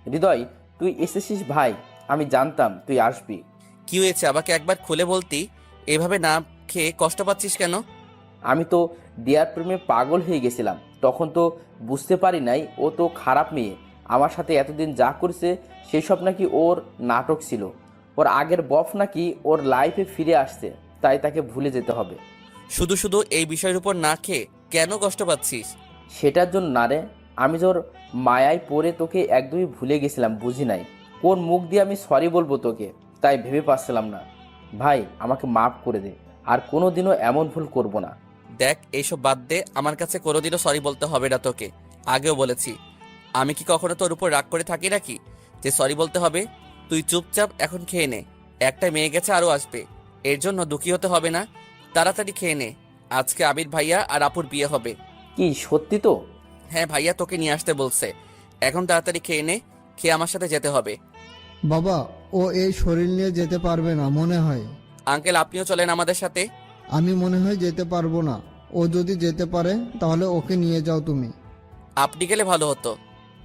হৃদয়, তুই এসেছিস ভাই, আমি জানতাম তুই আসবি। কি হয়েছে আমাকে একবার খুলে বলতি? এভাবে না খেয়ে কষ্ট পাচ্ছিস কেন? আমি তো দিয়ার প্রেমে পাগল হয়ে গেছিলাম, তখন তো বুঝতে পারি নাই ও তো খারাপ মেয়ে। আমার সাথে এতদিন যা করছে সেই সব নাকি ওর নাটক ছিল। ওর আগের বফ নাকি ওর লাইফে ফিরে আসছে, তাই তাকে ভুলে যেতে হবে। শুধু শুধু এই বিষয়ের উপর না খেয়ে কেন কষ্ট পাচ্ছিস? সেটার জন্য না রে, আমি তোর মায়ায় পড়ে তোকে একদমই ভুলে গেছিলাম, বুঝি নাই কোন মুখ দিয়ে আমি সরি বলবো তোকে, তাই ভেবে পাচ্ছিলাম না। ভাই আমাকে মাফ করে দে, আর কোনোদিনও এমন ভুল করব না। দেখ এইসব বাদ দে, আমার কাছে কোনোদিনও সরি বলতে হবে না তোকে। আগেও বলেছি, আমি কি কখনো তোর উপর রাগ করে থাকি নাকি যে সরি বলতে হবে? তুই চুপচাপ এখন খেয়ে নে, একটা মেয়ে গেছে আরও আসবে, এর জন্য দুঃখী হতে হবে না। তাড়াতাড়ি খেয়ে নে, আজকে আবির ভাইয়া আর আপুর বিয়ে হবে। কি সত্যি তো? হ্যাঁ ভাইয়া তোকে নিয়ে আসতে বলছে, এখন তাড়াতাড়ি খেয়ে নে, খেয়ে আমার সাথে যেতে হবে। বাবা, ও এই শরীর নিয়ে যেতে পারবে না মনে হয়। আঙ্কেল আপনিও চলেন আমাদের সাথে। আমি মনে হয় যেতে পারবো না। ও যদি যেতে পারে তাহলে ওকে নিয়ে যাও তুমি। আপনি গেলে ভালো হতো।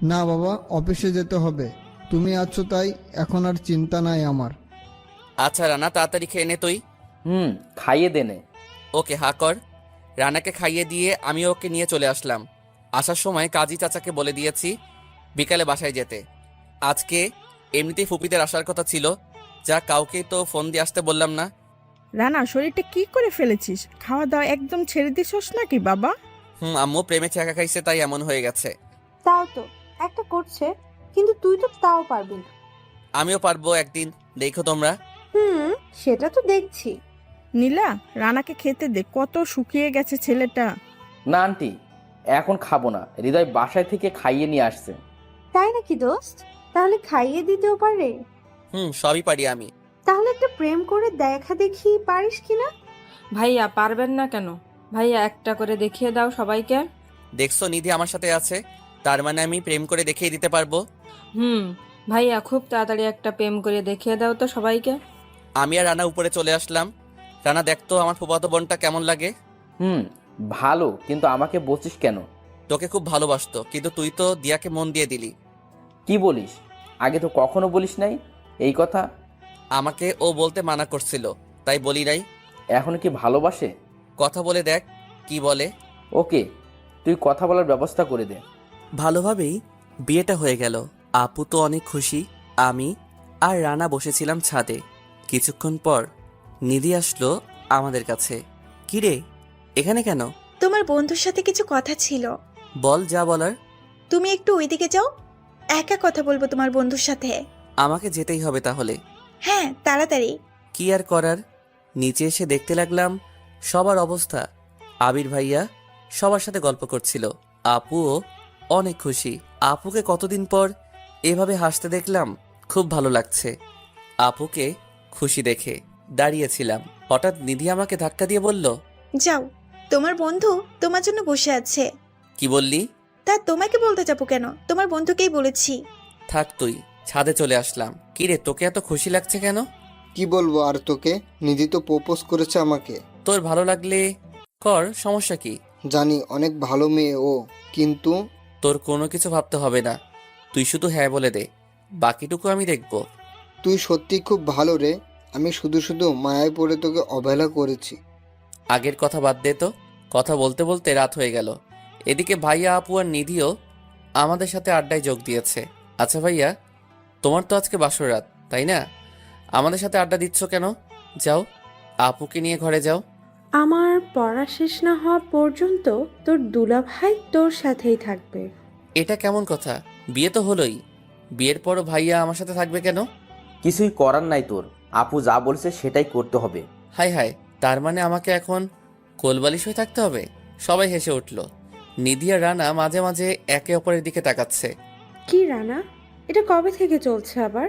না বাবা, অফিসে যেতে হবে। তুমি আছো তাই এখন আর চিন্তা নাই আমার। আচ্ছা রানা তাড়াতাড়ি খেয়ে নে তুই। খাইয়ে দেনে। ওকে হা কর। রানাকে খাইয়ে দিয়ে আমি ওকে নিয়ে চলে আসলাম। আসার সময় কাজী চাচাকে বলে দিয়েছি বিকালে বাসায় যেতে। আজকে এমনিতেই ফুপিদের আসার কথা ছিল, যা কাউকে তো ফোন দিয়ে আসতে বললাম না। রানা শরীরটা কি করে ফেলেছিস? খাওয়া দাওয়া একদম ছেড়ে দিছস নাকি বাবা? আম্মু প্রেমে ছ্যাঁকা খাইছে তাই এমন হয়ে গেছে। তাও তো একটা করছে, কিন্তু তুই তো তাও পারবি না। আমিও পারবো একদিন, দেখো তোমরা। সেটা তো দেখছি। নীলা, রানাকে খেতে দে, কত শুকিয়ে গেছে ছেলেটা। না আন্টি, এখন খাবো না, হৃদয় বাসায় থেকে খাইয়ে নিয়ে আসছে। তাই নাকি দোস্ত? তাহলে খাইয়ে দিতেও পারে। সবই পারি আমি। তাহলে একটা প্রেম করে দেখা দেখি পারিস কিনা। ভাইয়া পারবেন না কেন? ভাইয়া একটা করে দেখিয়ে দাও সবাইকে। দেখছো নিধি আমার সাথে আছে, তার মানে আমি প্রেম করে দেখিয়ে দিতে পারবো। ভাইয়া খুব তাড়াতাড়ি একটা প্রেম করে দেখিয়ে দাও তো সবাইকে। আমি আর রানা উপরে চলে আসলাম। রানা দেখতো আমার ফুফাতো বোনটা কেমন লাগে। ভালো, কিন্তু আমাকে বলছিস কেন? তোকে খুব ভালোবাসতো, কিন্তু তুই তো দিয়াকে মন দিয়ে দিলি। কি বলিস? আগে তো কখনো বলিস নাই এই কথা। আমাকে ও বলতে মানা করছিল, তাই বলি নাই। এখন কি ভালোবাসে? কথা বলে দেখ কি বলে। ওকে, তুই কথা বলার ব্যবস্থা করে দে। ভালোভাবেই বিয়েটা হয়ে গেল। আপু তো অনেক খুশি। আমি আর রানা বসেছিলাম ছাদে। কিছুক্ষণ পর নিধি আসলো আমাদের কাছে। কিরে এখানে কেন? তোমার বন্ধুর সাথে কিছু কথা ছিল। বল যা বলার। তুমি একটু ওইদিকে যাও, একা কথা বলবো তোমার বন্ধুর সাথে। আমাকে যেতেই হবে তাহলে? হ্যাঁ তাড়াতাড়ি। কি আর করার, নিচে এসে দেখতে লাগলাম সবার অবস্থা। আবির ভাইয়া সবার সাথে গল্প করছিল। আপুও অনেক খুশি। আপুকে কতদিন পর এভাবে হাসতে দেখলাম, খুব ভালো লাগছে। আপুকে খুশি দেখে দাঁড়িয়েছিলাম, হঠাৎ নিধি আমাকে ধাক্কা দিয়ে বলল, যাও, তোমার বন্ধু তোমার জন্য বসে আছে। কি বললি? তা তোমাকে বলতে যাবো কেন, তোমার বন্ধুকেই বলেছি। থাক তুই। ছাদে চলে আসলাম। কিরে তোকে এত খুশি লাগছে কেন? কি বলবো আর তোকে, নিধি তো প্রপোজ করেছে আমাকে। তোর ভালো লাগলে কর, সমস্যা কি? জানি অনেক ভালো মেয়ে ও, কিন্তু তোর কোনো কিছু ভাবতে হবে না, তুই শুধু হ্যাঁ বলে দে, বাকিটুকু আমি দেখব। তুই সত্যি খুব ভালো রে। আমি শুধু শুধু মায়ায় পড়ে তোকে অবহেলা করেছি। আগের কথা বাদ দে তো। কথা বলতে বলতে রাত হয়ে গেল। এদিকে ভাইয়া আপু আর নিধিও আমাদের সাথে আড্ডায় যোগ দিয়েছে। আচ্ছা ভাইয়া, তোমার তো আজকে বাসর রাত, তাই না? আমাদের সাথে আড্ডা দিচ্ছ কেন? যাও, আপুকে নিয়ে ঘরে যাও। আমার পড়া শেষ না হওয়া পর্যন্ত তোর দুলাভাই তোর সাথেই থাকবে। এটা কেমন কথা? বিয়ে তো হলোই, বিয়ের পরও ভাইয়া আমার সাথে থাকবে কেন? কিছুই করার নাই তোর, আপু যা বলছে সেটাই করতে হবে। হায় হায়, তার মানে আমাকে এখন কোলবালিশ হয়ে থাকতে হবে? সবাই হেসে উঠল। নিধি আর রানা মাঝে মাঝে একে অপরের দিকে তাকাচ্ছে। কি রানা, এটা কবে থেকে চলছে আবার?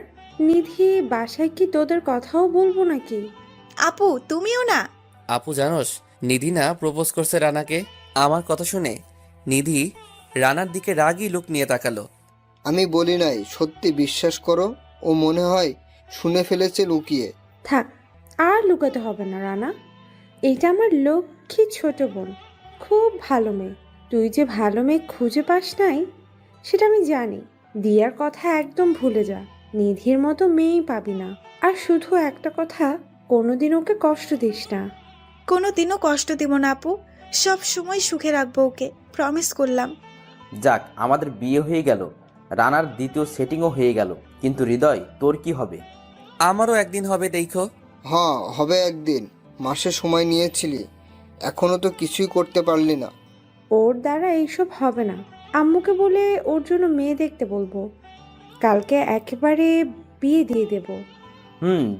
নিধি, বাসায় কি তোদের কথাও বলবো নাকি? আপু তুমিও না? আপু জানোস, নিধি না প্রপোজ করছে রানাকে। আমার কথা শুনে নিধি রানার দিকে রাগী লুক নিয়ে তাকালো। আমি বলি নাই, সত্যি বিশ্বাস করো, ও মনে হয় শুনে ফেলেছে লুকিয়ে। থাক, আর লুকাতে হবে না রানা। এটা আমার লক্ষ্মী ছোট বোন, খুব ভালো মেয়ে। তুই যে ভালো মেয়ে খুঁজে পাস নাই সেটা আমি জানি। দিয়ার কথা একদম ভুলে যা, নিধির মতো মেয়েই পাবি না। আর শুধু একটা কথা, কোনোদিন ওকে কষ্ট দিস না। কোনো দিনও কষ্ট দিব না আপু, সব সময় সুখে রাখবো ওকে, প্রমিস করলাম। যাক, আমাদের বিয়ে হয়ে গেল, রানার দ্বিতীয় সেটিংও হয়ে গেল, কিন্তু হৃদয় তোর কি হবে? আমারও একদিন হবে, দেখো। হ্যাঁ, হবে একদিন। মাসে সময় নিয়েছিলি, এখনো তো কিছুই করতে পারলি না। ওর দ্বারা এইসব হবে না। আম্মুকে বলে ওর জন্য মেয়ে দেখতে বলবো। কালকে একেবারে বিয়ে দিয়ে দেব।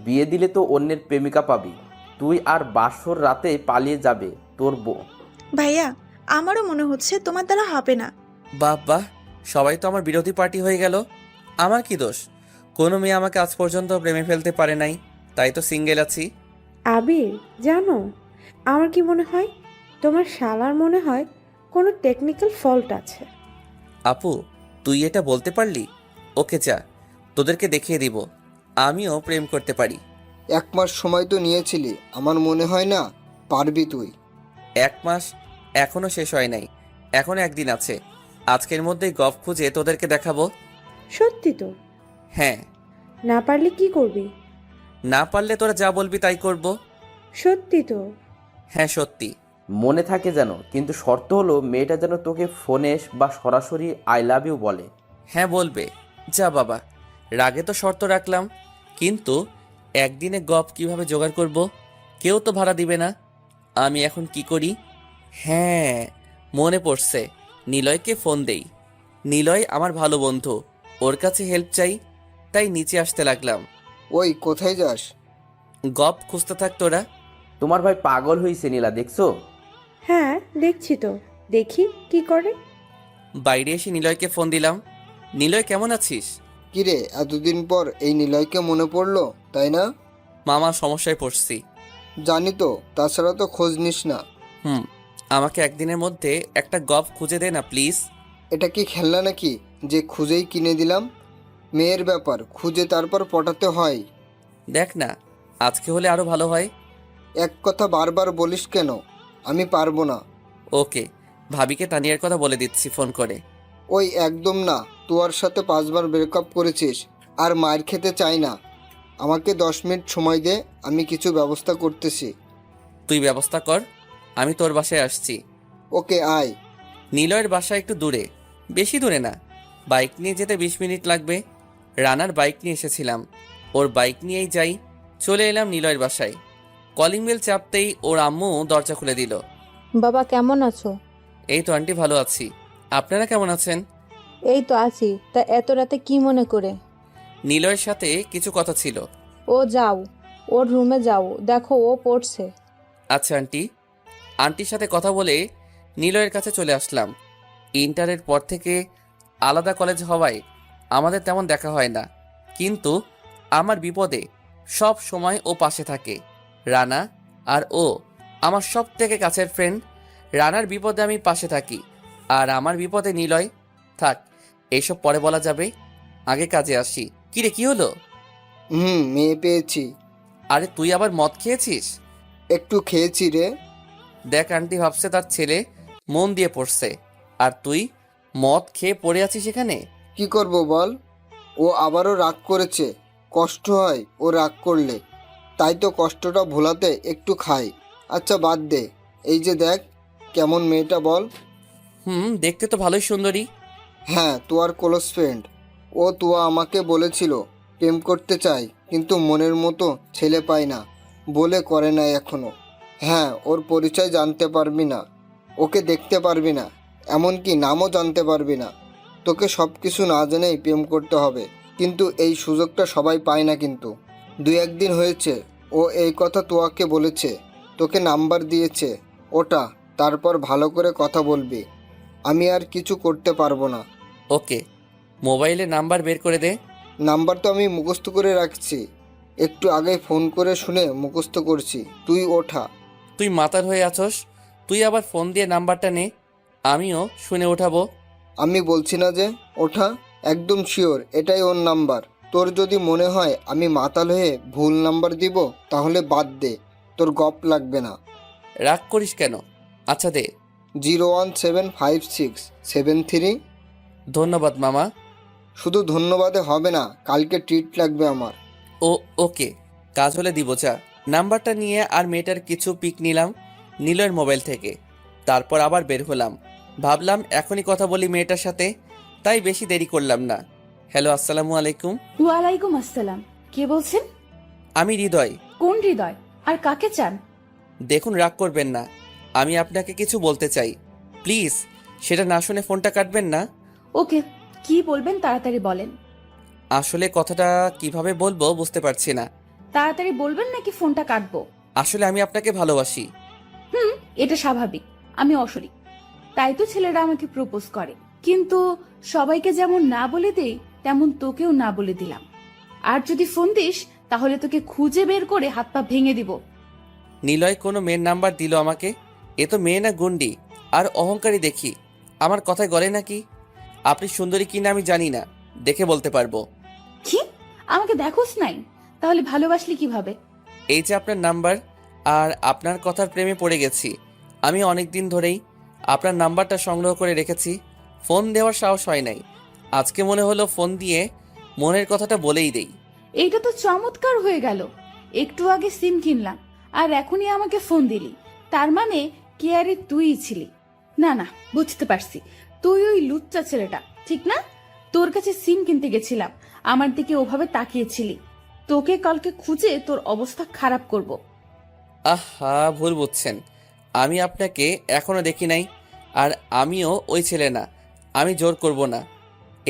বিয়ে দিলে তো অন্যের প্রেমিকা পাবি তুই, আর বাসর রাতে পালিয়ে যাবে তোর বউ। ভাইয়া, আমারও মনে হচ্ছে তোমার দ্বারা হবে না। বাহ, সবাই তো আমার বিরোধী পার্টি হয়ে গেল। আমার কি দোষ? কোনো মেয়ে আমাকে আজ পর্যন্ত প্রেমে ফেলতে পারে নাই, তাই তো সিঙ্গেল আছি। আবির, জানো আমার কি মনে হয়? তোমার শালার মনে হয় কোনো টেকনিক্যাল ফল্ট আছে। আপু, তুই এটা বলতে পারলি? ওকে যা, তোদেরকে দেখিয়ে দিব আমিও প্রেম করতে পারি। 1 মাস সময় তো নিয়েছিলি, আমার মনে হয় না পারবি তুই। 1 মাস এখনো শেষ হয় নাই, এখনো একদিন আছে। আজকের মধ্যেই গফ খুঁজে তোদেরকে দেখাবো। সত্যি তো? হ্যাঁ। না পারলে কি করবি? না পারলে তোরা যা বলবি তাই করব। সত্যি তো? হ্যাঁ সত্যি। মনে থাকে যেন, কিন্তু শর্ত হলো মেয়েটা যেন তোকে ফোনে বা সরাসরি আই লাভ ইউ বলে। হ্যাঁ বলবে। যা বাবা, রাগে তো শর্ত রাখলাম, কিন্তু একদিনে গপ কিভাবে জোগাড় করব? কেউ তো ভাড়া দিবে না। আমি এখন কি করি? হ্যাঁ, মনে পড়ছে, নিলয়কে ফোন দেই। নিলয় আমার ভালো বন্ধু, ওর কাছে হেল্প চাই, তাই নিচে আসতে লাগলাম। ওই কোথায় যাস? গপ খুঁজতে থাক তোরা। তোমার ভাই পাগল হয়েছে নীলা, দেখছো? হ্যাঁ দেখছি তো, দেখি কি করে। বাইরে এসে নিলয়কে ফোন দিলাম। নিলয়, কেমন আছিস? কিরে, এতদিন পর এই নিলয়কে মনে পড়লো, তাই না? মামা, সমস্যায় পড়ছি। জানি তো, তাছাড়া তো খোঁজ নিস না। আমাকে একদিনের মধ্যে একটা গপ খুঁজে দে না প্লিজ। এটা কি খেলনা নাকি যে খুঁজেই কিনে দিলাম? মেয়ের ব্যাপার, খুঁজে তারপর পটাতে হয়। দেখ না, আজকে হলে আরো ভালো হয়। এক কথা বারবার বলিস কেন? আমি পারবো না। ওকে, ভাবিকে তানিয়ার কথা বলে দিচ্ছি ফোন করে। ওই একদম না, তোর সাথে 5 বার ব্রেকআপ করেছিস, আর মার খেতে চাই না। আমাকে 10 মিনিট সময় দে, আমি কিছু ব্যবস্থা করতেছি। তুই ব্যবস্থা কর, আমি তোর বাসায় আসছি। ওকে, আয়। নিলয়ের বাসা একটু দূরে, বেশি দূরে না, বাইক নিয়ে যেতে 20 মিনিট লাগবে। রানার বাইক নিয়ে এসেছিলাম, ওর বাইক নিয়েই যাই। চলে এলাম নিলয়ের বাসায়। কলিং বেল চাপতেই ওর আম্মু দরজা খুলে দিল। বাবা কেমন আছো? এই তো আন্টি, ভালো আছি। আপনারা কেমন আছেন? এই তো আছি। তা এত রাতে কি মনে করে? নিলয়ের সাথে কিছু কথা ছিল। ও যাও, ওর রুমে যাও, দেখো ও পড়ছে। আচ্ছা আন্টি। আন্টির সাথে কথা বলে নিলয়ের কাছে চলে আসলাম। ইন্টারের পর থেকে আলাদা কলেজ হওয়ায় আমাদের তেমন দেখা হয় না, কিন্তু আমার বিপদে সব সময় ও পাশে থাকে। রানা আর ও আমার সব থেকে কাছের ফ্রেন্ড। রানার বিপদে আমি পাশে থাকি, আর আমার বিপদে নিলয়। থাক, এইসব পরে বলা যাবে, আগে কাজে আসি। কিরে, কি হলো? মেয়ে পেয়েছি। আরে তুই আবার মদ খেয়েছিস? একটু খেয়েছি রে। দেখ, আন্টি ভাবছে তার ছেলে মন দিয়ে পড়ছে, আর তুই মদ খেয়ে পড়ে আছিস এখানে। কি করব বল, ও আবারও রাগ করেছে। কষ্ট হয় ও রাগ করলে, তাই তো কষ্টটা ভোলাতে একটু খাই। আচ্ছা বাদ দে, এই যে দেখ কেমন মেয়েটা বল। দেখতে তো ভালোই সুন্দরী। হ্যাঁ, তোর ক্লোজ ফ্রেন্ড। ও তুয়া আমাকে বলেছিল প্রেম করতে চাই, কিন্তু মনের মতো ছেলে পায় না বলে করে না এখনো। হ্যাঁ, ওর পরিচয় জানতে পারবি না, ওকে দেখতে পারবি না, এমনকি নামও জানতে পারবি না। তোকে সব কিছু না জেনেই প্রেম করতে হবে, কিন্তু এই সুযোগটা সবাই পায় না। কিন্তু 2-1 দিন হয়েছে ও এই কথা তোয়াকে বলেছে। তোকে নাম্বার দিয়েছে, ওটা, তারপর ভালো করে কথা বলবি। আমি আর কিছু করতে পারবো না। ওকে, মোবাইলে নাম্বার বের করে দে। নাম্বার তো আমি মুখস্থ করে রাখছি, একটু আগে ফোন করে শুনে মুখস্থ করছি। তুই ওঠা। তুই মাতার হয়ে আছস, তুই আবার ফোন দিয়ে নাম্বারটা নে, আমিও শুনে ওঠাবো। আমি বলছি না যে ওঠা, একদম শিওর এটাই ওর নাম্বার। তোর যদি মনে হয় আমি মাতাল হয়ে ভুল নাম্বার দিব তাহলে বাদ দে, তোর গপ লাগবে না। রাগ করিস কেন? আচ্ছা দে। 0175673। ধন্যবাদ মামা। শুধু ধন্যবাদে হবে না, কালকে ট্রিট লাগবে আমার। ওকে, কাজ হলে দিব যা। নাম্বারটা নিয়ে আর মেয়েটার কিছু পিক নিলাম নীলয়ের মোবাইল থেকে, তারপর আবার বের হলাম। ভাবলাম এখনই কথা বলি মেয়েটার সাথে, তাই বেশি দেরি করলাম না। হ্যালো, আসসালামু আলাইকুম। ওয়ালাইকুম আসসালাম। কে বলছেন? আমি হৃদয়। কোন হৃদয়? আর কাকে চান? দেখুন, রাগ করবেন না, আমি আপনাকে কিছু বলতে চাই। প্লিজ সেটা না শুনে ফোনটা কাটবেন না। ওকে, কি বলবেন তাড়াতাড়ি বলেন। আসলে কথাটা কিভাবে বলবো বুঝতে পারছি না। তাড়াতাড়ি বলবেন নাকি ফোনটা কাটবো? আসলে আমি আপনাকে ভালোবাসি। এটা স্বাভাবিক, আমি অশরীর, তাই তো ছেলেরা আমাকে প্রপোজ করে। কিন্তু সবাইকে যেমন না বলে দেই তেমন তোকেও না বলে দিলাম। আর যদি ফোন দিস তাহলে তোকে খুঁজে বের করে হাত পা ভেঙে দিব। নিলয় কোনো মেয়ের নাম্বার দিল আমাকে? এ তো মেয়ে না গুন্ডি, আর অহংকারী দেখি। আমার কথায় গলে নাকি? আপনি সুন্দরী কিনা আমি জানি না, দেখে বলতে পারবো। কি, আমাকে দেখোস নাই? তাহলে ভালোবাসলি কিভাবে? এই যে আপনার নাম্বার, আর আপনার কথার প্রেমে পড়ে গেছি। আমি অনেক দিন ধরেই আপনার নাম্বারটা সংগ্রহ করে রেখেছি, ফোন দেওয়ার সাহস হয় নাই। আজকে মনে হলো ফোন দিয়ে মনের কথাটা বলেই দেই। এইটা তো চমৎকার হয়ে গেল। একটু আগে সিম কিনলাম আর এখনই আমাকে ফোন দিলি, তার মানে কেয়ারে তুই ছিলি। না না, বুঝতে পারছি, তুই ওই লুচ্চা ছেলেটা, ঠিক না? তোর কাছে সিম কিনতে গেছিলাম, আমার দিকে ওভাবে তাকিয়েছিলি। তোকে কালকে খুঁজে তোর অবস্থা খারাপ করব। আহা, ভুল বুঝছেন, আমি আপনাকে এখনো দেখি নাই, আর আমিও ওই ছেলে না। আমি জোর করব না।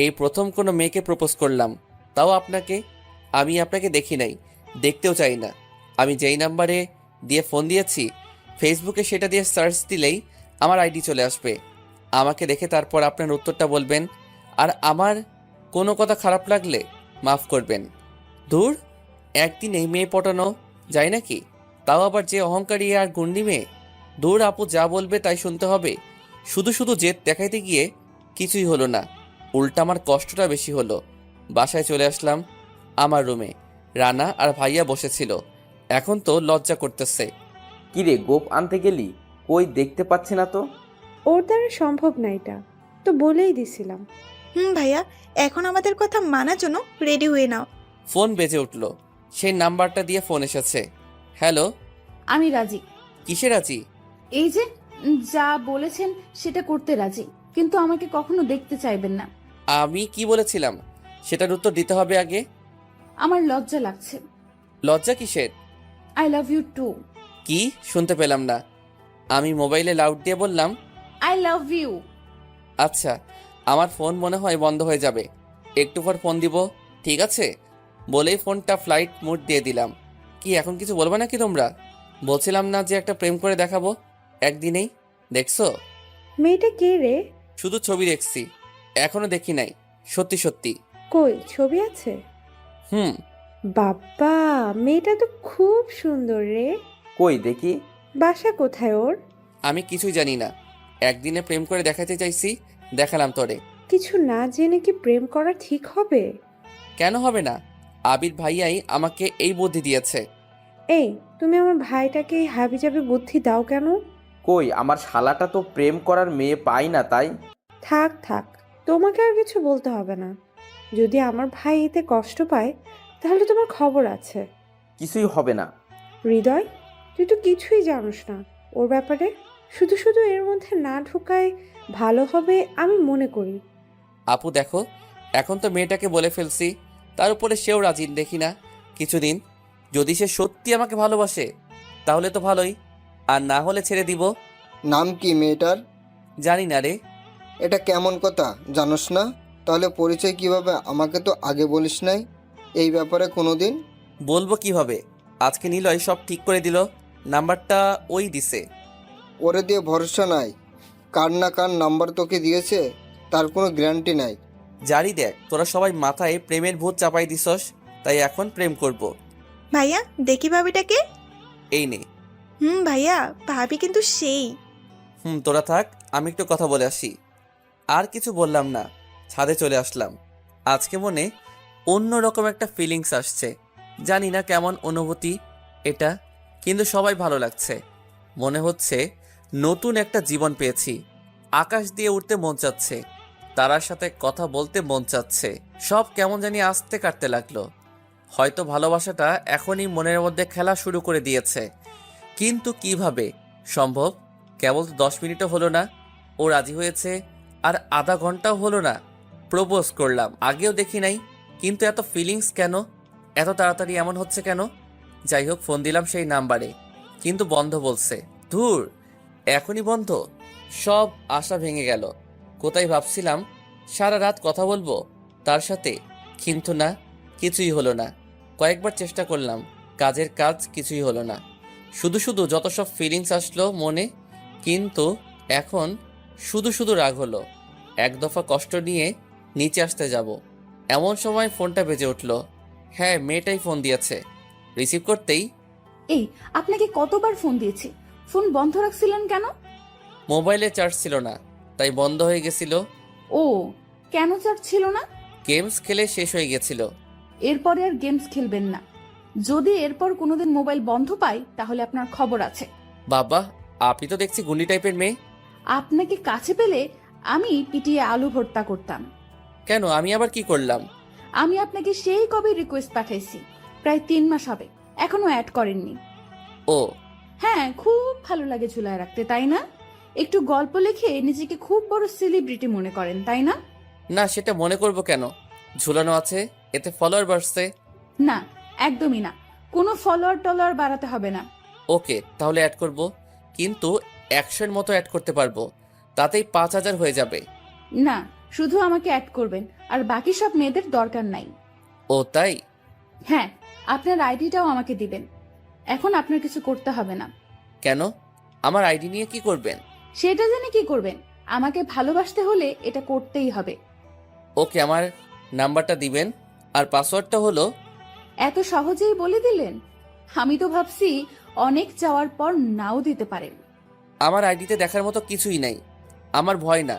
এই প্রথম কোনো মেয়েকে প্রপোজ করলাম, তাও আপনাকে। আমি আপনাকে দেখি নাই, দেখতেও চাই না। আমি যেই নাম্বারে দিয়ে ফোন দিয়েছি, ফেসবুকে সেটা দিয়ে সার্চ দিলেই আমার আইডি চলে আসবে। আমাকে দেখে তারপর আপনার উত্তরটা বলবেন, আর আমার কোনো কথা খারাপ লাগলে মাফ করবেন। দূর, একদিনেই মেয়ে পটানো যায় নাকি? তাও আবার যে অহংকারী আর গুন্ডি মেয়ে। দূর আপু, যা বলবে তাই শুনতে হবে। শুধু শুধু জেদ দেখাইতে গিয়ে কিছুই হলো না, উল্টা আমার কষ্টটা বেশি হলো। বাসায় চলে আসলাম। আমার রুমে রানা আর ভাইয়া বসেছিল। এখন তো লজ্জা করতেছে। কিরে, গোপ আনতে গেলি? কই, দেখতে পাচ্ছি না তো। ওর দ্বারা সম্ভব না, এটা তো বলেই দিছিলাম। ভাইয়া, এখন আমাদের কথা মানার জন্য রেডি হয়ে নাও। ফোন বেজে উঠল, সেই নাম্বারটা দিয়ে ফোন এসেছে। হ্যালো। আমি রাজি। কিসে রাজি? এই যে যা বলেছেন সেটা করতে রাজি, কিন্তু আমাকে কখনো দেখতে চাইবেন না। আমি কি বলেছিলাম সেটার উত্তর দিতে হবে আগে। আমার লজ্জা লাগছে। লজ্জা কিসের? I love you too. কি শুনতে পেলাম না। আমি মোবাইলে লাউড দিয়ে বললাম, আই লাভ ইউ। আচ্ছা, আমার ফোন মনে হয় বন্ধ হয়ে যাবে, একটু পর ফোন দিব, ঠিক আছে? বলেই ফোনটা ফ্লাইট মোড দিয়ে দিলাম। কি এখন কিছু বলবে নাকি তোমরা? বলছিলাম না যে একটা প্রেম করে দেখাবো একদিনেই? দেখছো? মেয়েটা কে রে? শুধু ছবি দেখছি, এখনো দেখি নাই। সত্যি সত্যি। কই, ছবি আছে? হুম। বাবা, মেয়েটা তো খুব সুন্দর রে। কই দেখি। বাসা কোথায় ওর? আমি কিছুই জানি না, একদিনে প্রেম করে দেখাতে চাইছি, দেখালাম তোরে। কিছু না জেনে কি প্রেম করা ঠিক হবে? কেন হবে না? আবির ভাইয়াই আমাকে এই বুদ্ধি দিয়েছে। এই, তুমি আমার ভাইটাকে এই হাবিজাবি বুদ্ধি দাও কেন? কই, আমার শালাটা তো প্রেম করার মেয়ে পাই না, তাই। থাক থাক, তোমাকে আর কিছু বলতে হবে না। যদি আমার ভাই এতে কষ্ট পায় তাহলে তোমার খবর আছে। কিছুই হবে না। হৃদয়, তুই তো কিছুই জানোস না ওর ব্যাপারে। শুধু শুধু এর মধ্যে না ঢোকায় ভালো হবে আমি মনে করি। আপু দেখো, এখন তো মেয়েটাকে বলে ফেলছি, তার উপরে সেও রাজি দেখি না। কিছুদিন যদি সে সত্যি আমাকে ভালোবাসে তাহলে তো ভালোই, আর না হলে ছেড়ে দিব। নাম কি মেয়েটার? জানি না রে। এটা কেমন কথা, জানোস না? তাহলে পরিচয় কিভাবে? আমাকে তো আগে বলিস নাই এই ব্যাপারে কোনোদিন। বলবো কিভাবে? আজকে নিলয় সব ঠিক করে দিল। নাম্বারটা ওই দিছে। ওরে দিয়ে ভরসা নাই, কার না কার নাম্বার তোকে দিয়েছে তার কোনো গ্যারান্টি নাই। জারি দেখ, তোরা সবাই মাথায় প্রেমের ভূত চাপাই দিছস, তাই এখন প্রেম করব। ভাইয়া দেখি ভাবিটাকে। এই নে। ভাইয়া ভাবি কিন্তু সেই। তোরা থাক, আমি একটু কথা বলে আসি। আর কিছু বললাম না, ছাদে চলে আসলাম। আজকে মনে অন্যরকম একটা ফিলিংস আসছে, জানি না কেমন অনুভূতি এটা, কিন্তু সবাই ভালো লাগছে। মনে হচ্ছে নতুন একটা জীবন পেয়েছি। আকাশ দিয়ে উঠতে মন চাচ্ছে, তারার সাথে কথা বলতে মন চাচ্ছে। সব কেমন জানি আস্তে কাটতে লাগলো। হয়তো ভালোবাসাটা এখনই মনের মধ্যে খেলা শুরু করে দিয়েছে, কিন্তু কিভাবে সম্ভব? কেবল 10 মিনিটও হলো না ও রাজি হয়েছে, আর আধা ঘন্টাও হলো না প্রপোজ করলাম। আগেও দেখি নাই, কিন্তু এত ফিলিংস কেন? এত তাড়াতাড়ি এমন হচ্ছে কেন? যাই হোক, ফোন দিলাম সেই নাম্বারে, কিন্তু বন্ধ বলছে। ধুর, এখনই বন্ধ? সব আশা ভেঙে গেল। কোথায় ভাবছিলাম সারা রাত কথা বলবো তার সাথে, কিন্তু না, কিছুই হলো না। কয়েকবার চেষ্টা করলাম, কাজের কাজ, কিছুই হলো না। শুধু শুধু যত সব ফিলিংস আসলো মনে, কিন্তু এখন শুধু শুধু রাগ হলো। এক দফা কষ্ট নিয়ে নিচে আসতে যাব, এমন সময় ফোনটা বেজে উঠল। হ্যাঁ, মেয়েটাই ফোন দিয়েছে। রিসিভ করতেই, এই আপনাকে কতবার ফোন দিয়েছি, ফোন বন্ধ রাখছিলেন কেন? মোবাইলে চার্জ ছিল না, তাই বন্ধ হয়ে গেছিল। ও, কেন চার্জ ছিল না? গেমস খেলে শেষ হয়ে গেছিল। এরপরে আর গেমস খেলবেন না। যদি এরপর কোনোদিন মোবাইল বন্ধ পাই তাহলে আপনার খবর আছে। বাবা, আপনি তো দেখছি গুন্ডি টাইপের মেয়ে। আপনাকে কাছে পেলে আমি পিটিয়ে আলু ভর্তা করতাম। কেন, আমি আবার কি করলাম? আমি আপনাকে সেই কবে রিকোয়েস্ট পাঠাইছি, প্রায় 3 মাস হবে, এখনো অ্যাড করেননি। ও হ্যাঁ, খুব ভালো লাগে ঝুলায় রাখতে, তাই না? একটু গল্প লিখে নিজেকে খুব বড় সেলিব্রিটি মনে করেন, তাই না? না, সেটা মনে করব কেন? ঝুলানো আছে, এতে ফলোয়ার বাড়ছে। না, একদমই না। কোনো ফলোয়ার টলোয়ার বাড়াতে হবে না। ওকে, তাহলে অ্যাড করব, কিন্তু 100-এর মতো অ্যাড করতে পারবো, তাতেই 5000 হয়ে যাবে। না, শুধু আমাকে অ্যাড করবেন, আর বাকি সব মেয়েদের দরকার নাই। ও তাই? হ্যাঁ, আপনার আইডিটাও আমাকে দিবেন। এখন আপনার কিছু করতে হবে না। কেন? আমার আইডি নিয়ে কি করবেন? সেটা জেনে কি করবেন? আমাকে ভালোবাসতে হলে এটা করতেই হবে। ওকে, আমার নাম্বারটা দিবেন, আর পাসওয়ার্ডটা হলো। এত সহজেই বলে দিলেন? আমি তো ভাবছি অনেক চাওয়ার পর নাও দিতে পারেন। আমার আইডিতে দেখার মতো কিছুই নাই। আমার ভয় না,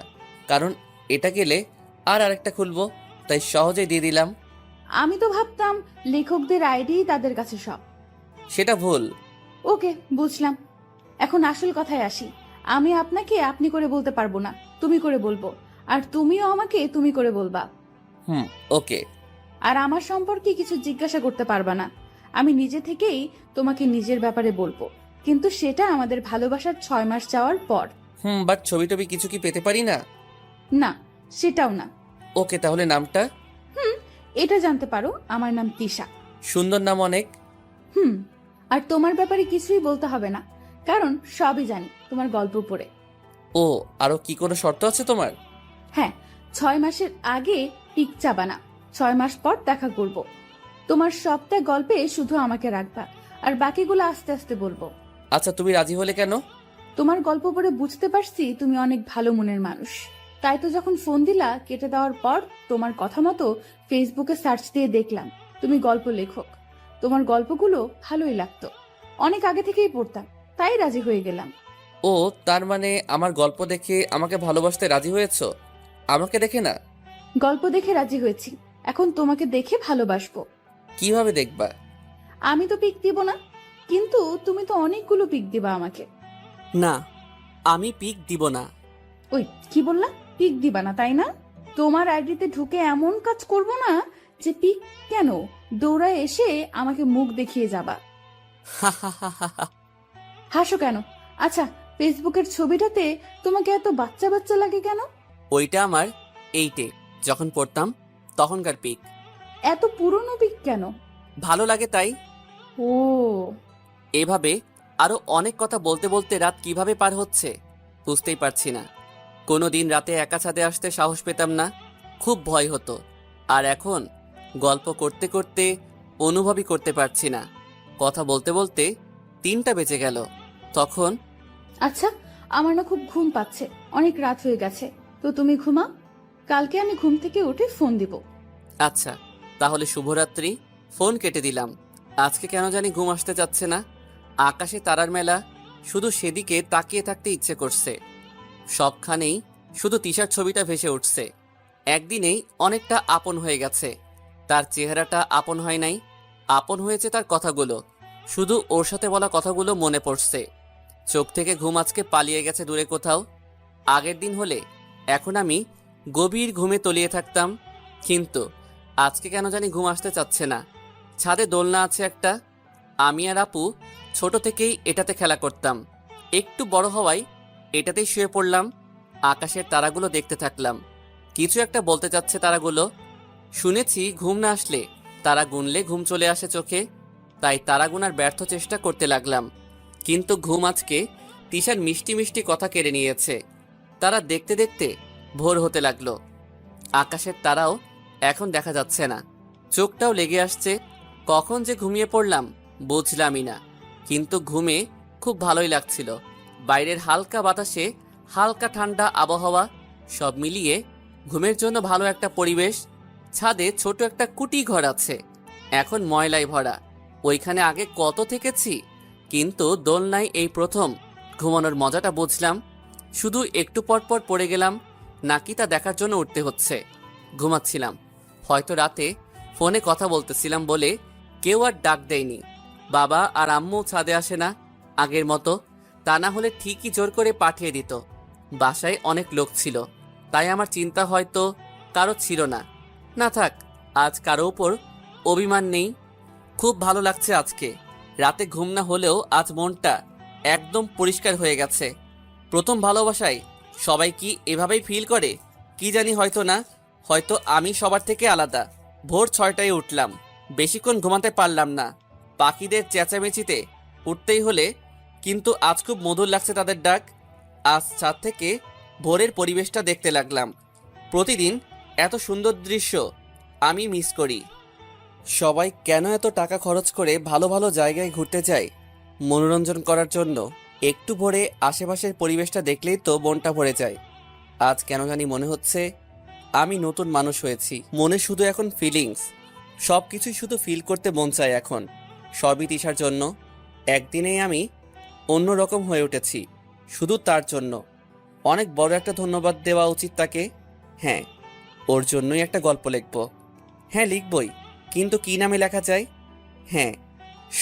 কারণ এটা গেলে আর আরেকটা খুলবো, তাই সহজেই দিয়ে দিলাম। আমি তো ভাবতাম লেখকদের আইডি তাদের কাছে সব। সেটা ভুল। ওকে, বুঝলাম। এখন আসল কথায় আসি। আমি আপনাকে আপনি করে বলতে পারবো না, তুমি করে বলবো, আর তুমিও আমাকে তুমি করে বলবা। ওকে। আর আমার সম্পর্কে কিছু জিজ্ঞাসা করতে পারবা না। আমি নিজে থেকেই তোমাকে নিজের ব্যাপারে বলবো, কিন্তু সেটা আমাদের ভালোবাসার 6 মাস যাওয়ার পর। বাট ছবি টবি কিছু কি পেতে পারি না? না, সেটাও না। ওকে, তাহলে নামটা? এটা জানতে পারো, আমার নাম তিশা। সুন্দর নাম অনেক। আর তোমার ব্যাপারে কিছুই বলতে হবে না, কারণ সবই জানি তোমার গল্প পড়ে। ও, আরো কি কোনো শর্ত আছে তোমার? হ্যাঁ, 6 মাসের আগে পিক চাবা না, 6 মাস পর দেখা করব। তোমার সবটা গল্পে শুধু আমাকে রাখবা, আর বাকিগুলো আস্তে আস্তে বলবো। আচ্ছা, তুমি রাজি হলে কেন? তোমার গল্প পড়ে বুঝতে পারছি তুমি অনেক ভালো মনের মানুষ। তাই তো যখন ফোন দিলা কেটে দেওয়ার পর তোমার কথা মতো ফেসবুকে সার্চ দিয়ে দেখলাম তুমি গল্প লেখক। তোমার গল্পগুলো ভালোই লাগতো, অনেক আগে থেকেই পড়তাম, তাই রাজি হয়ে গেলাম। ও, তার মানে আমার গল্প দেখে আমাকে ভালোবাসতে রাজি হয়েছো? আমাকে দেখে না। গল্প দেখে রাজি হয়েছি, এখন তোমাকে দেখে ভালোবাসবো। কিভাবে দেখবা? আমি তো পিক দিব না, কিন্তু তুমি তো অনেকগুলো পিক দিবা আমাকে। না, আমি পিক দিব না। ওই কি বললা? পিক দিবা না, তাই না? তোমার আইডিতে ঢুকে এমন কাজ করব না যে পিক কেন, দৌড়ায় এসে আমাকে মুখ দেখিয়ে যাবা। হাসো কেন? আচ্ছা, ফেসবুকের ছবিটাতে তোমাকে এত বাচ্চা বাচ্চা লাগে কেন? ওইটা আমার 8-এ যখন পড়তাম তখনকার পিক। এত পুরনো পিক কেন? ভালো লাগে তাই। ও, এভাবে আরো অনেক কথা বলতে বলতে রাত কিভাবে পার হচ্ছে বুঝতেই পারছি না। কোনোদিন রাতে একা ছাদে আসতে সাহস পেতাম না, খুব ভয় হতো। আর এখন গল্প করতে করতে অনুভবই করতে পারছি না। কথা বলতে বলতে 3টা বেজে গেল। তখন আচ্ছা, আমার না খুব ঘুম পাচ্ছে, অনেক রাত হয়ে গেছে, তো তুমি ঘুমাও, কালকে আমি ঘুম থেকে উঠে ফোন দিব। আচ্ছা, তাহলে শুভরাত্রি। ফোন কেটে দিলাম। আজকে কেন জানি ঘুম আসতে চাচ্ছে না। আকাশে তারার মেলা, শুধু সেদিকে তাকিয়ে থাকতে ইচ্ছে করছে। সবখানেই শুধু তিশার ছবিটা ভেসে উঠছে। একদিনেই অনেকটা আপন হয়ে গেছে। তার চেহারাটা আপন হয় নাই, আপন হয়েছে তার কথাগুলো। শুধু ওর সাথে বলা কথাগুলো মনে পড়ছে। চোখ থেকে ঘুম আজকে পালিয়ে গেছে দূরে কোথাও। আগের দিন হলে এখন আমি গভীর ঘুমে তলিয়ে থাকতাম, কিন্তু আজকে কেন জানি ঘুম আসতে চাচ্ছে না। ছাদে দোলনা আছে একটা, আমি আর আপু ছোট থেকেই এটাতে খেলা করতাম। একটু বড় হওয়ায় এটাতেই শুয়ে পড়লাম। আকাশের তারাগুলো দেখতে থাকলাম। কিছু একটা বলতে চাচ্ছে তারাগুলো। শুনেছি ঘুম না আসলে তারা গুনলে ঘুম চলে আসে চোখে, তাই তারা গুনার ব্যর্থ চেষ্টা করতে লাগলাম। কিন্তু ঘুম আজকে তিশার মিষ্টি মিষ্টি কথা কেড়ে নিয়েছে। তারা দেখতে দেখতে ভোর হতে লাগলো। আকাশের তারাও এখন দেখা যাচ্ছে না, চোখটাও লেগে আসছে। কখন যে ঘুমিয়ে পড়লাম বুঝলামই না, কিন্তু ঘুমে খুব ভালোই লাগছিল। বাইরের হালকা বাতাসে হালকা ঠান্ডা আবহাওয়া, সব মিলিয়ে ঘুমের জন্য ভালো একটা পরিবেশ। ছাদে ছোট একটা কুটি ঘর আছে, এখন ময়লায় ভরা। ওইখানে আগে কত থেকেছি, কিন্তু দোলনায় এই প্রথম ঘুমানোর মজাটা বুঝলাম। শুধু একটু পর পর পড়ে গেলাম নাকি তা দেখার জন্য উঠতে হচ্ছে। ঘুমাচ্ছিলাম, হয়তো রাতে ফোনে কথা বলতেছিলাম বলে কেউ আর ডাক দেয়নি। বাবা আর আম্মু ছাদে আসে না আগের মতো, তা না হলে ঠিকই জোর করে পাঠিয়ে দিত। বাসায় অনেক লোক ছিল, তাই আমার চিন্তা হয়তো কারো ছিল না। না থাক, আজ কারো উপর অভিমান নেই। খুব ভালো লাগছে আজকে। রাতে ঘুম না হলেও আজ মনটা একদম পরিষ্কার হয়ে গেছে। প্রথম ভালোবাসায় সবাই কি এভাবেই ফিল করে কি জানি, হয়তো না, হয়তো আমি সবার থেকে আলাদা। ভোর 6টায় উঠলাম, বেশিক্ষণ ঘুমাতে পারলাম না। পাখিদের চেঁচামেচিতে উঠতেই হলে, কিন্তু আজ খুব মধুর লাগছে তাদের ডাক। আজ ছাদ থেকে ভোরের পরিবেশটা দেখতে লাগলাম। প্রতিদিন এত সুন্দর দৃশ্য আমি মিস করি। সবাই কেন এত টাকা খরচ করে ভালো ভালো জায়গায় ঘুরতে যায় মনোরঞ্জন করার জন্য? একটু ভোরে আশেপাশের পরিবেশটা দেখলেই তো মনটা ভরে যায়। আজ কেন জানি মনে হচ্ছে আমি নতুন মানুষ হয়েছি। মনে শুধু এখন ফিলিংস, সব কিছুই শুধু ফিল করতে মন চায় এখন। সবই তিশার জন্য। একদিনেই আমি অন্যরকম হয়ে উঠেছি, শুধু তার জন্য। অনেক বড় একটা ধন্যবাদ দেওয়া উচিত তাকে। হ্যাঁ, ওর জন্যই একটা গল্প লিখব। হ্যাঁ লিখবই, কিন্তু কি নামে লেখা যায়? হ্যাঁ,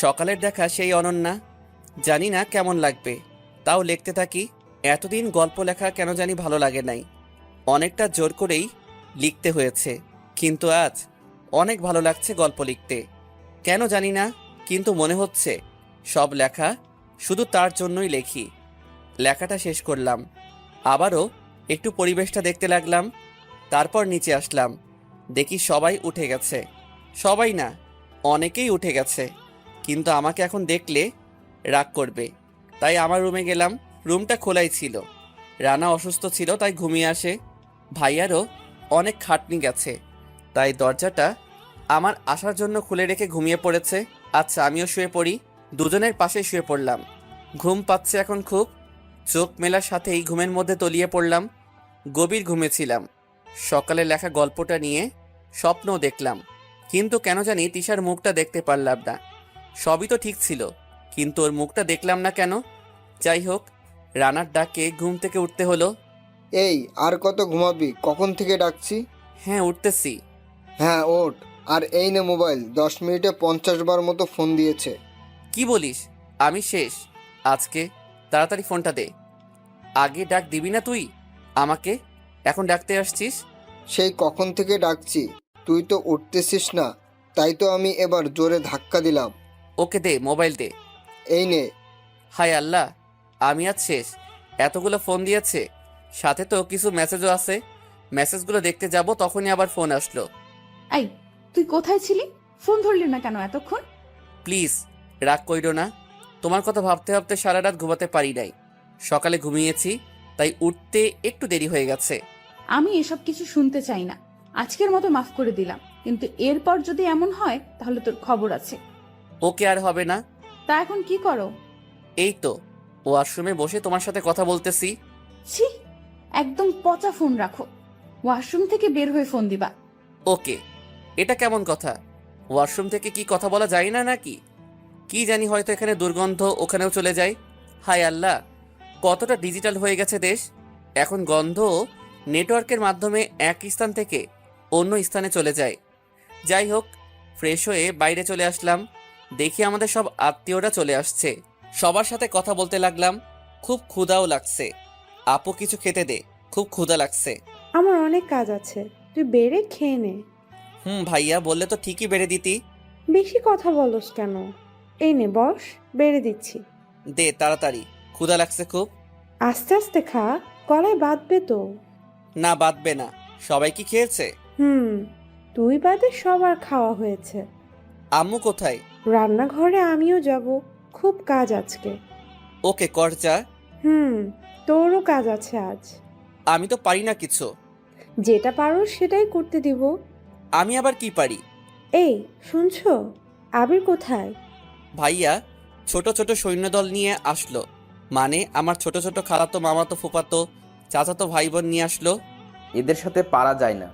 সকালের দেখা সেই অনন্যা। জানি না কেমন লাগবে, তাও লিখতে থাকি। এতদিন গল্প লেখা কেন জানি ভালো লাগে নাই, অনেকটা জোর করেই লিখতে হয়েছে। কিন্তু আজ অনেক ভালো লাগছে গল্প লিখতে, কেন জানি না, কিন্তু মনে হচ্ছে সব লেখা শুধু তার জন্যই লেখি। লেখাটা শেষ করলাম, আবারও একটু পরিবেশটা দেখতে লাগলাম। তারপর নিচে আসলাম, দেখি সবাই উঠে গেছে। সবাই না, অনেকেই উঠে গেছে, কিন্তু আমাকে এখন দেখলে রাগ করবে, তাই আমার রুমে গেলাম। রুমটা খোলাই ছিল, রানা অসুস্থ ছিল তাই ঘুমিয়ে আসে। ভাইয়ারও অনেক খাটনি গেছে, তাই দরজাটা আমার আসার জন্য খুলে রেখে ঘুমিয়ে পড়েছে। আচ্ছা, আমিও শুয়ে পড়ি। দুজনের পাশে শুয়ে পড়লাম। ঘুম পাচ্ছে এখন খুব। চোখ মেলার সাথেই ঘুমের মধ্যে তলিয়ে পড়লাম। গভীর ঘুমেছিলাম। সকালে লেখা গল্পটা নিয়ে স্বপ্নও দেখলাম, কিন্তু কেন জানি তিশার মুখটা দেখতে পারলাম না। সবই তো ঠিক ছিল, কিন্তু ওর মুখটা দেখলাম না কেন? যাই হোক, রানার ডাকে ঘুম থেকে উঠতে হলো। এই আর কত ঘুমাবি? কখন থেকে ডাকছি? হ্যাঁ, উঠতেছি। হ্যাঁ ওঠ। আর এই নে মোবাইল, 10 মিনিটে 50 বার মতো ফোন দিয়েছে। কি বলিস? আমি শেষ আজকে। তাড়াতাড়ি ফোনটা দে। আগে ডাক দিবি না তুই আমাকে, এখন ডাকতে আসছিস? সেই কখন থেকে ডাকছি, তুই তো উঠতেছিস না, তাই তো আমি এবার জোরে ধাক্কা দিলাম। ওকে দে, মোবাইল দে। এই নে। হায় আল্লাহ, আমি আজ শেষ। এতগুলো ফোন দিয়েছে, সাথে তো কিছু মেসেজও আছে। মেসেজগুলো দেখতে যাব, তখনই আবার ফোন আসলো। এই, তুই কোথায় ছিলি? ফোন ধরলি না কেন এতক্ষণ? প্লিজ রাগ কইরো না, তোমার কথা ভাবতে ভাবতে সারা রাত ঘুমাতে পারি নাই। সকালে ঘুমিয়েছি, তাই উঠতে একটু দেরি হয়ে গেছে। আমি এসব কিছু শুনতে চাই না। আজকের মতো মাফ করে দিলাম, কিন্তু এরপর যদি এমন হয় তাহলে তোর খবর আছে। ওকে আর হবে না। তা এখন কি করো? এই তো ওয়াশরুমে বসে তোমার সাথে কথা বলতেছি। ছি, একদম পচা ফোন রাখো। ওয়াশরুম থেকে বের হয়ে ফোন দিবা। ওকে, এটা কেমন কথা? ওয়াশরুম থেকে কি কথা বলা যায় না নাকি? কি জানি, হয়তো এখানে দুর্গন্ধ ওখানেও চলে যায়। হায় আল্লাহ, কতটা ডিজিটাল হয়ে গেছে দেশ। এখন গন্ধ নেটওয়ার্কের মাধ্যমে এক স্থান থেকে অন্য স্থানে চলে যায়। যাই হোক, ফ্রেশ হয়ে বাইরে চলে আসলাম। দেখি আমাদের সব আত্মীয়রা চলে আসছে। সবার সাথে কথা বলতে লাগলাম। খুব ক্ষুধাও লাগছে। আপু কিছু খেতে দে, খুব ক্ষুধা লাগছে। আমার অনেক কাজ আছে, তুই বেড়ে খেয়ে নে। ভাইয়া বললে তো ঠিকই বেড়ে দিতি। বেশি কথা বলস কেন? এই নে বস, বেড়ে দিচ্ছি। দে তাড়াতাড়ি, ক্ষুধা লাগছে খুব। আস্তে আস্তে খা, গলায় বাঁধবে তো। না বাঁধবে না। সবাই কি খেয়েছে? তুই বাদে সবার খাওয়া হয়েছে। আম্মু কোথায়? রান্নাঘরে আমিও যাব, খুব কাজ আজকে। ওকে কর যা। তোরও কাজ আছে আজ। আমি তো পারি না কিছু। যেটা পারো সেটাই করতে দিব। আমি আবার কি পারি? এই শুনছো, আবির কোথায়? ভাইয়া ছোট ছোট সৈন্যদল নিয়ে আসলো। মানে আমার ছোট ছোট খালাতো মামাতো ফুপাতো চাচাতো ভাই বোন নিয়ে আসলো। এদের সাথে পারা যায় না।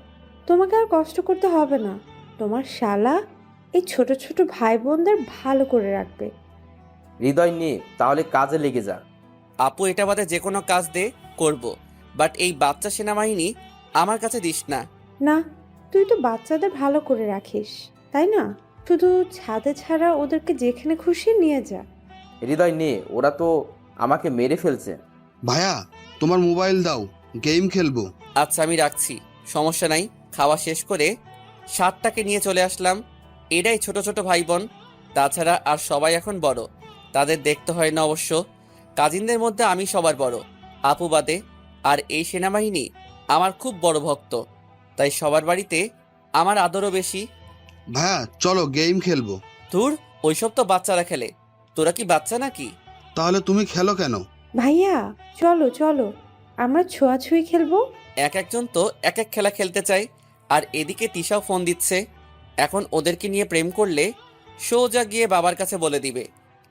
তোমাকে আর কষ্ট করতে হবে না, তোমার শালা এই ছোট ছোট ভাই বোনদের ভালো করে রাখবে। হৃদয় নিয়ে তাহলে কাজে লেগে যা। আপু এটা বাদে যে কোনো কাজ দে, করব। বাট এই বাচ্চা সেনাবাহিনী আমার কাছে দিস না। না, তুই তো বাচ্চাদের ভালো করে রাখিস, তাই না? শুধু ছাদে ছাড়া ওদেরকে যেখানে খুশি নিয়ে যা। হৃদয় নিয়ে ওরা তো আমাকে মেরে ফেলছে। ভাইয়া তোমার মোবাইল দাও, গেম খেলবো। আচ্ছা আমি রাখছি, সমস্যা নাই। খাওয়া শেষ করে সাতটাকে নিয়ে চলে আসলাম। এরাই ছোট ছোট ভাই বোন, তাছাড়া আর সবাই এখন বড়। তাদের দেখতে হয় না অবশ্য। কাজিনদের মধ্যে আমি সবার বড়, আপু বাদে। আর এই সেনাবাহিনী আমার খুব বড় ভক্ত, তাই সবার বাড়িতে আমার আদরও বেশি। ভাইয়া চলো গেম খেলবো। তোর ওইসব তো বাচ্চারা খেলে, তোরা কি বাচ্চা নাকি? তাহলে তুমি খেলো কেন? ভাইয়া চলো চলো, আমরা ছোঁয়াছুঁই খেলবো। এক একজন তো এক এক খেলা খেলতে চায়। আর এদিকে তিশাও ফোন দিচ্ছে। এখন ওদেরকে নিয়ে প্রেম করলে সোজা গিয়ে বাবার কাছে বলে দিবে।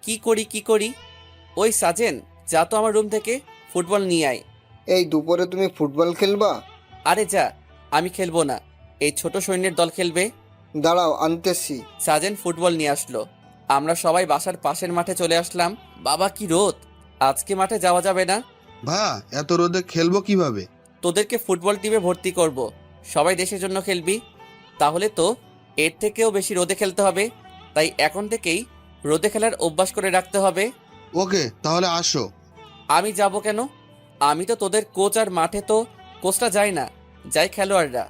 কি করি কি করি? ওই সাজেন, যা তো আমার রুম থেকে ফুটবল নিয়ে আয়। এই দুপুরে তুমি ফুটবল খেলবা? আরে যা, আমি খেলবো না, এই ছোট সৈন্যের দল খেলবে। দাঁড়াও আনতেছি। সাজেন ফুটবল নিয়ে আসলো। আমরা সবাই বাসার পাশের মাঠে চলে আসলাম। বাবা কি রোদ, আজকে মাঠে যাওয়া যাবে না। ভাইয়া এত রোদে খেলবো কিভাবে? তোদেরকে ফুটবল টিমে ভর্তি করব। সবাই দেশের জন্য খেলবি, তাহলে তো এর থেকেও বেশি রোদে খেলতে হবে। তাই এখন থেকেই রোদে খেলার অভ্যাস করে রাখতে হবে। ওকে তাহলে আসো। আমি যাব কেন? আমি তো তোদের কোচ, আর মাঠে তো কোচটা যায় না, যায় খেলোয়াড়রা।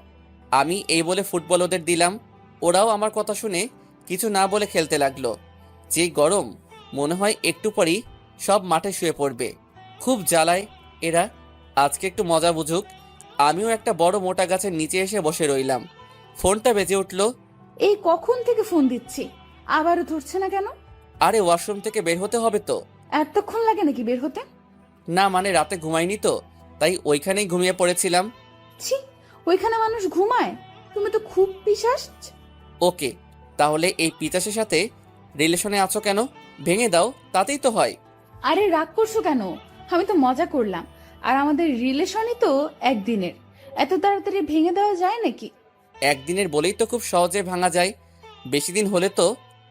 আমি এই বলে ফুটবল ওদের দিলাম। ওরাও আমার কথা শুনে কিছু না বলে খেলতে লাগলো। যে গরম, মনে হয় একটু পরই সব মাঠে শুয়ে পড়বে। খুব জ্বালায় এরা। আজকে একটু মজা বুঝুক। আমিও একটা বড় মোটা গাছের নিচে এসে বসে রইলাম। ফোনটা বেজে উঠল। এই কখন থেকে ফোন দিচ্ছি, আবারও ধরছে না কেন? আরে ওয়াশরুম থেকে বের হতে হবে তো। এতক্ষণ লাগে নাকি বের হতে? না মানে রাতে ঘুমাইনি তো, তাই ওইখানেই ঘুমিয়ে পড়েছিলাম। ছি, ওইখানে মানুষ ঘুমায়? তুমি তো খুব পিশাচ। ওকে, তাহলে এই পিতাসের সাথে রিলেশনে আছো কেন? ভেঙে দাও, তাতেই তো হয়। আরে রাগ করছো কেন? আমি তো মজা করলাম। আর আমাদের রিলেশনই তো একদিনের, এত তাড়াতাড়ি ভেঙে দেওয়া যায় নাকি? একদিনের বলেই তো খুব সহজে ভাঙা যায়। বেশি দিন হলে তো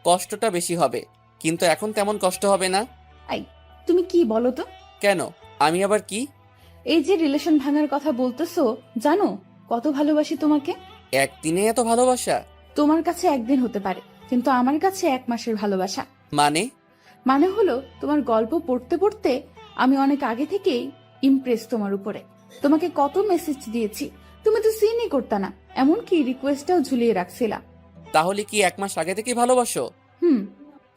কষ্টটা বেশি হবে, কিন্তু এখন তেমন কষ্ট হবে না। আই, তুমি কি বলো তো? কেন, আমি আবার কি? এই যে রিলেশন ভাঙার কথা বলতেছো, জানো কত ভালোবাসি তোমাকে। একদিনে এত ভালোবাসা? তোমার কাছে একদিন হতে পারে, কিন্তু আমার কাছে 1 মাসের ভালোবাসা। মানে হলো তোমার গল্প পড়তে পড়তে আমি অনেক আগে থেকেই ইমপ্রেস তোমার উপরে। তোমাকে কত মেসেজ দিয়েছি, তুমি তো সিনই করতা না, এমনকি রিকোয়েস্টটাও ঝুলিয়ে রাখছিলা। তাহলে কি 1 মাস আগে থেকে ভালোবাসো?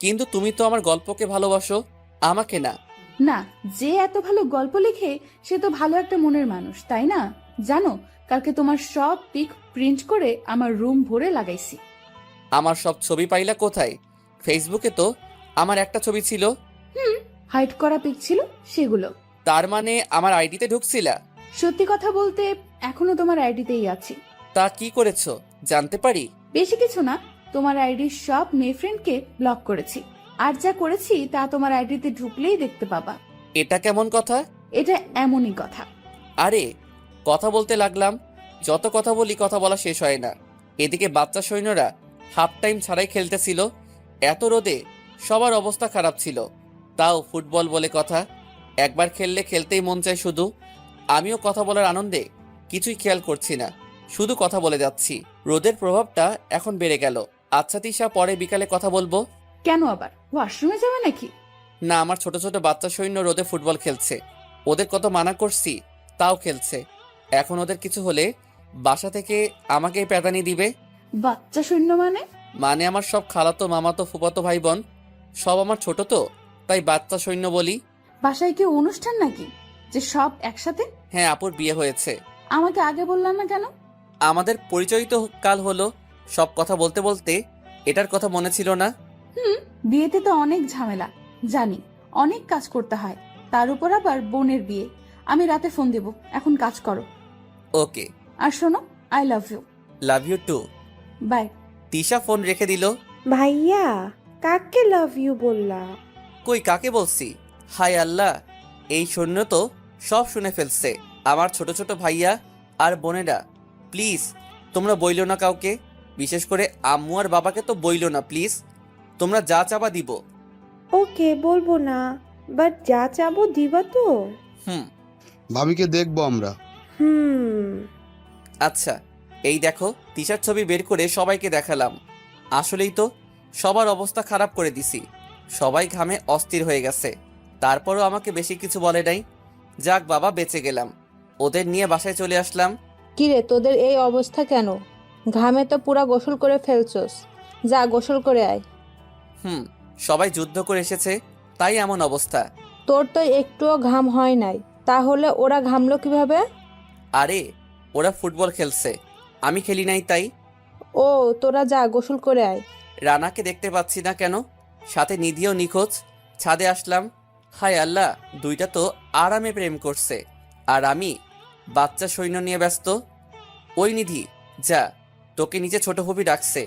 কিন্তু তুমি তো আমার গল্পকে ভালোবাসো, আমাকে না। না, যে এত ভালো গল্প লিখে সে তো ভালো একটা মনের মানুষ, তাই না? জানো, কালকে তোমার সব পিক প্রিন্ট করে আমার রুম ভরে লাগাইছি। আমার সব ছবি পাইলা কোথায়? ফেসবুকে তো আমার একটা ছবি ছিল। হাইড করা পিক ছিল সেগুলো। তার মানে আমার আইডিতে ঢুকছিলা? সত্যি কথা বলতে এখনো তোমার আইডিতেই আছি। তা কি করেছো জানতে পারি? বেশি কিছু না, তোমার আইডির সব মেয়ে ফ্রেন্ডকে ব্লক করেছি। আর যা করেছি তা তোমার আইডিতে ঢুকলেই দেখতে পাবা। এটা কেমন কথা? এটা এমনই কথা। আরে কথা বলতে লাগলাম, যত কথা বলি কথা বলা শেষ হয় না। এদিকে বাচ্চা সৈন্যরা হাফ টাইম ছাড়াই খেলতেছিল। এত রোদে সবার অবস্থা খারাপ ছিল, তাও ফুটবল বলে কথা। একবার খেললে খেলতেই মন চায় শুধু। আমিও কথা বলার আনন্দে কিছুই খেয়াল করছি না, শুধু কথা বলে যাচ্ছি। রোদের প্রভাবটা এখন বেড়ে গেল। আচ্ছা তিশা, পরে বিকালে কথা বলবো। কেন আবার ওয়াশরুমে যাবে নাকি? না, আমার ছোট ছোট বাচ্চা সৈন্য রোদে ফুটবল খেলছে। ওদের কত মানা করছি, তাও খেলছে। এখন ওদের কিছু হলে বাসা থেকে আমাকেই প্যাদানি দিবে। বাচ্চা সৈন্য মানে? মানে আমার সব খালাতো মামাতো ফুপাতো ভাই বোন সব আমার ছোট, তো তাই বাচ্চা সৈন্য বলি। বাসায় কি অনুষ্ঠান নাকি যে সব একসাথে? হ্যাঁ, আপুর বিয়ে হয়েছে। আমাকে আগে বললাম না কেন? আমাদের পরিচয় তো কাল হলো। সব কথা বলতে বলতে এটার কথা মনে ছিল না। বিয়েতে তো অনেক ঝামেলা, জানি, অনেক কাজ করতে হয়, তার উপর আবার বোনের বিয়ে। আমি রাতে ফোন দেব, এখন কাজ করো। ওকে। আর শোনো, I love you. Love you too. Bye. Tisha phone রেখে দিল। ভাইয়া, কাকে লাভ ইউ বললা? কই, কাকে বলছি? হায় আল্লাহ, এই সৈন্য তো সব শুনে ফেলছে। আমার ছোট ছোট ভাইয়া আর বোনেরা, প্লিজ তোমরা বইলো না কাউকে, বিশেষ করে আম্মু আর বাবাকে তো বইলো না প্লিজ। তোমরা যা চাবা দিব। ওকে, বলবো না, বাট যা চাবো দিবা তো? হুম। ভাবিকে দেখবো আমরা। হুম। আচ্ছা, এই দেখো, তিশার ছবি বের করে সবাইকে দেখালাম। আসলেই তো সবার অবস্থা খারাপ করে দিছি। সবাই ঘামে অস্থির হয়ে গেছে। তারপরও আমাকে বেশি কিছু বলে নাই। যাক বাবা, বেঁচে গেলাম। ওদের নিয়ে বাসায় চলে আসলাম। কিরে, তোদের এই অবস্থা কেন? ঘামে তো পুরা গোসল করে ফেলছস, যা গোসল করে আয়। সবাই যুদ্ধ করে এসেছে, তাই এমন অবস্থা। তোর তো একটুও ঘাম হয় নাই, তাহলে ওরা ঘামলো কিভাবে? আরে ওরা ফুটবল খেলছে, আমি খেলি নাই তাই। ও, তোরা যা গোসল করে আয়। রানাকে দেখতে পাচ্ছি না কেন? সাথে নিধিও নিখোঁজ। ছাদে আসলাম। হায় আল্লাহ, দুইটা তো আরামে প্রেম করছে, আর আমি বাচ্চা সৈন্য নিয়ে ব্যস্ত। ওই নিধি, যা, তোকে নিচে ছোট হবি ডাকছে,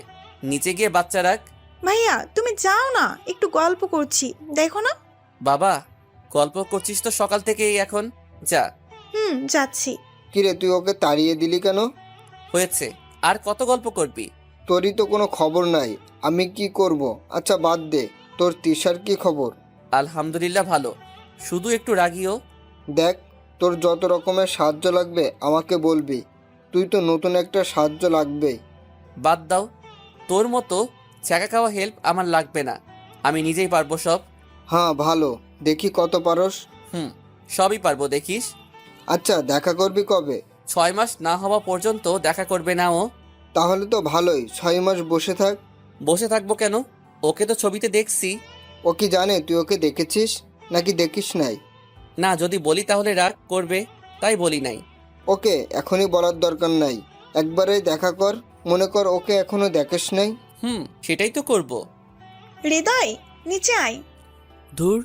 নিচে গিয়ে বাচ্চা রাখ। ভাইয়া তুমি যাও না, একটু গল্প করছি, দেখো না। বাবা, গল্প করছিস তো সকাল থেকেই, এখন যা। যাচ্ছি। কিরে, তুই ওকে তাড়িয়ে দিলি কেন? হয়েছে, আর কত গল্প করবি? তোরই তো কোনো খবর নাই, আমি কি করব? আচ্ছা বাদ দে, তোর তিশার কি খবর? আলহামদুলিল্লাহ ভালো, শুধু একটু রাগিও। দেখ, তোর যত রকমের সাহায্য লাগবে আমাকে বলবি। তুই তো নতুন একটা সাহায্য লাগবে। বাদ দাও, তোর মতো ছ্যাঁকা খাওয়া হেল্প আমার লাগবে না, আমি নিজেই পারবো সব। হ্যাঁ ভালো, দেখি কত পারস। সবই পারবো, দেখিস। আচ্ছা, দেখা করবি কবে? 6 মাস না হওয়া পর্যন্ত দেখা করবে না ও। তাহলে তো ভালোই, 6 মাস বসে থাক। বসে থাকবো কেন? ওকে তো ছবিতে দেখছি। ও কি জানে তুই ওকে দেখেছিস নাকি দেখিস নাই? না, যদি বলি তাহলে রাগ করবে, তাই বলি নাই। ওকে এখনই বলার দরকার নাই, একবারেই দেখা কর। মনে কর ওকে এখনো দেখিস নাই। সেটাই তো করব। হৃদয়, নিচে আয়। ধুর,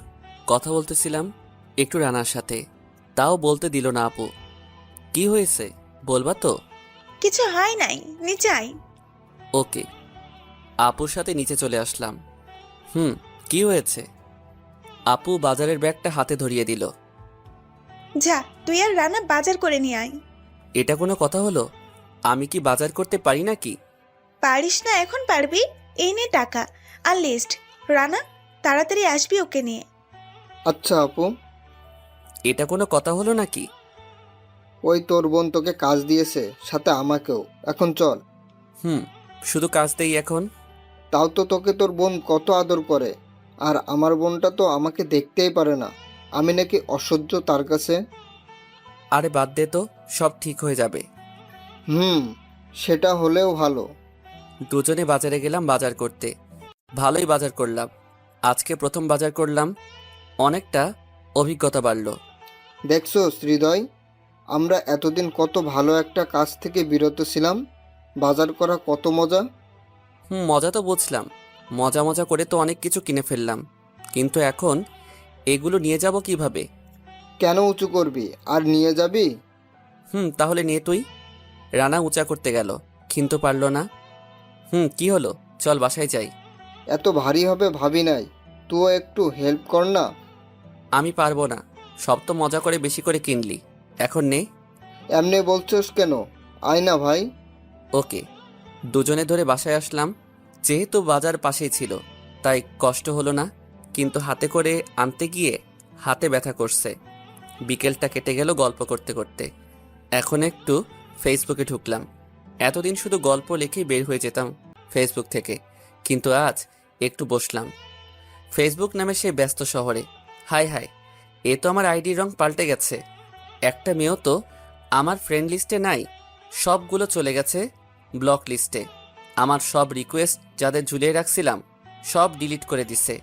কথা বলতেছিলাম একটু রানার সাথে, তাও বলতে দিল না আপু। কি হয়েছে বলবা তো? কিছু হয় নাই, নিচে আয়। ওকে। আপুর সাথে নিচে চলে আসলাম। কি হয়েছে? আপু বাজারের ব্যাগটা হাতে ধরিয়ে দিল। যা, তুই আর রানা বাজার করে নিয়ে আয়। এটা কোনো কথা হলো? আমি কি বাজার করতে পারি নাকি? পারিস না, এখন পারবি। এই নে টাকা আর লিস্ট। রানা, তাড়াতাড়ি আসবি ওকে নিয়ে। আচ্ছা আপু। এটা কোনো কথা হলো নাকি? ওই তোর বোন তোকে কাজ দিয়েছে, সাথে আমাকেও। এখন চল। শুধু কাজ দেই এখন? তাও তো তোকে তোর বোন কত আদর করে, আর আমার বোনটা তো আমাকে দেখতেই পারে না। আমি নাকি অসহ্য তার কাছে। আরে বাদ দে তো, সব ঠিক হয়ে যাবে। সেটা হলেও ভালো। দুজনে বাজারে গেলাম বাজার করতে। ভালোই বাজার করলাম। আজকে প্রথম বাজার করলাম, অনেকটা অভিজ্ঞতা বাড়ল। দেখছো হৃদয়, আমরা এতদিন কত ভালো একটা কাজ থেকে বিরত ছিলাম। বাজার করা কত মজা। মজা তো বুঝলাম, মজা মজা করে তো অনেক কিছু কিনে ফেললাম, কিন্তু এখন এগুলো নিয়ে যাব কিভাবে? কেন উঁচু করবি, আর নিয়ে যাবি? তাহলে নিয়ে তুই। রানা উঁচা করতে গেল, কিন্তু পারল না। কি হলো, চল বাসায় যাই। এত ভারী হবে ভাবি নাই। তুই একটু হেল্প কর না। আমি পারবো না, সব তো মজা করে বেশি করে কিনলি, এখন নে। এমনি বলছস কেন? আয় না ভাই। ওকে। দুজনে ধরে বাসায় আসলাম। যেহেতু বাজার পাশেই ছিল তাই কষ্ট হলো না, কিন্তু হাতে করে আনতে গিয়ে হাতে ব্যথা করছে। বিকেলটা কেটে গেল গল্প করতে করতে। এখন একটু ফেসবুকে ঢুকলাম। এতদিন শুধু গল্প লিখেই বের হয়ে যেতাম ফেসবুক থেকে, কিন্তু আজ একটু বসলাম ফেসবুক নামে সেই ব্যস্ত শহরে। হাই হাই, এ তো আমার আইডির রং পাল্টে গেছে। একটা মেয়েও তো আমার ফ্রেন্ড লিস্টে নাই, সবগুলো চলে গেছে ব্লক লিস্টে। আমার সব রিকোয়েস্ট যাদের ঝুলিয়ে রাখছিলাম সব ডিলিট করে দিছে।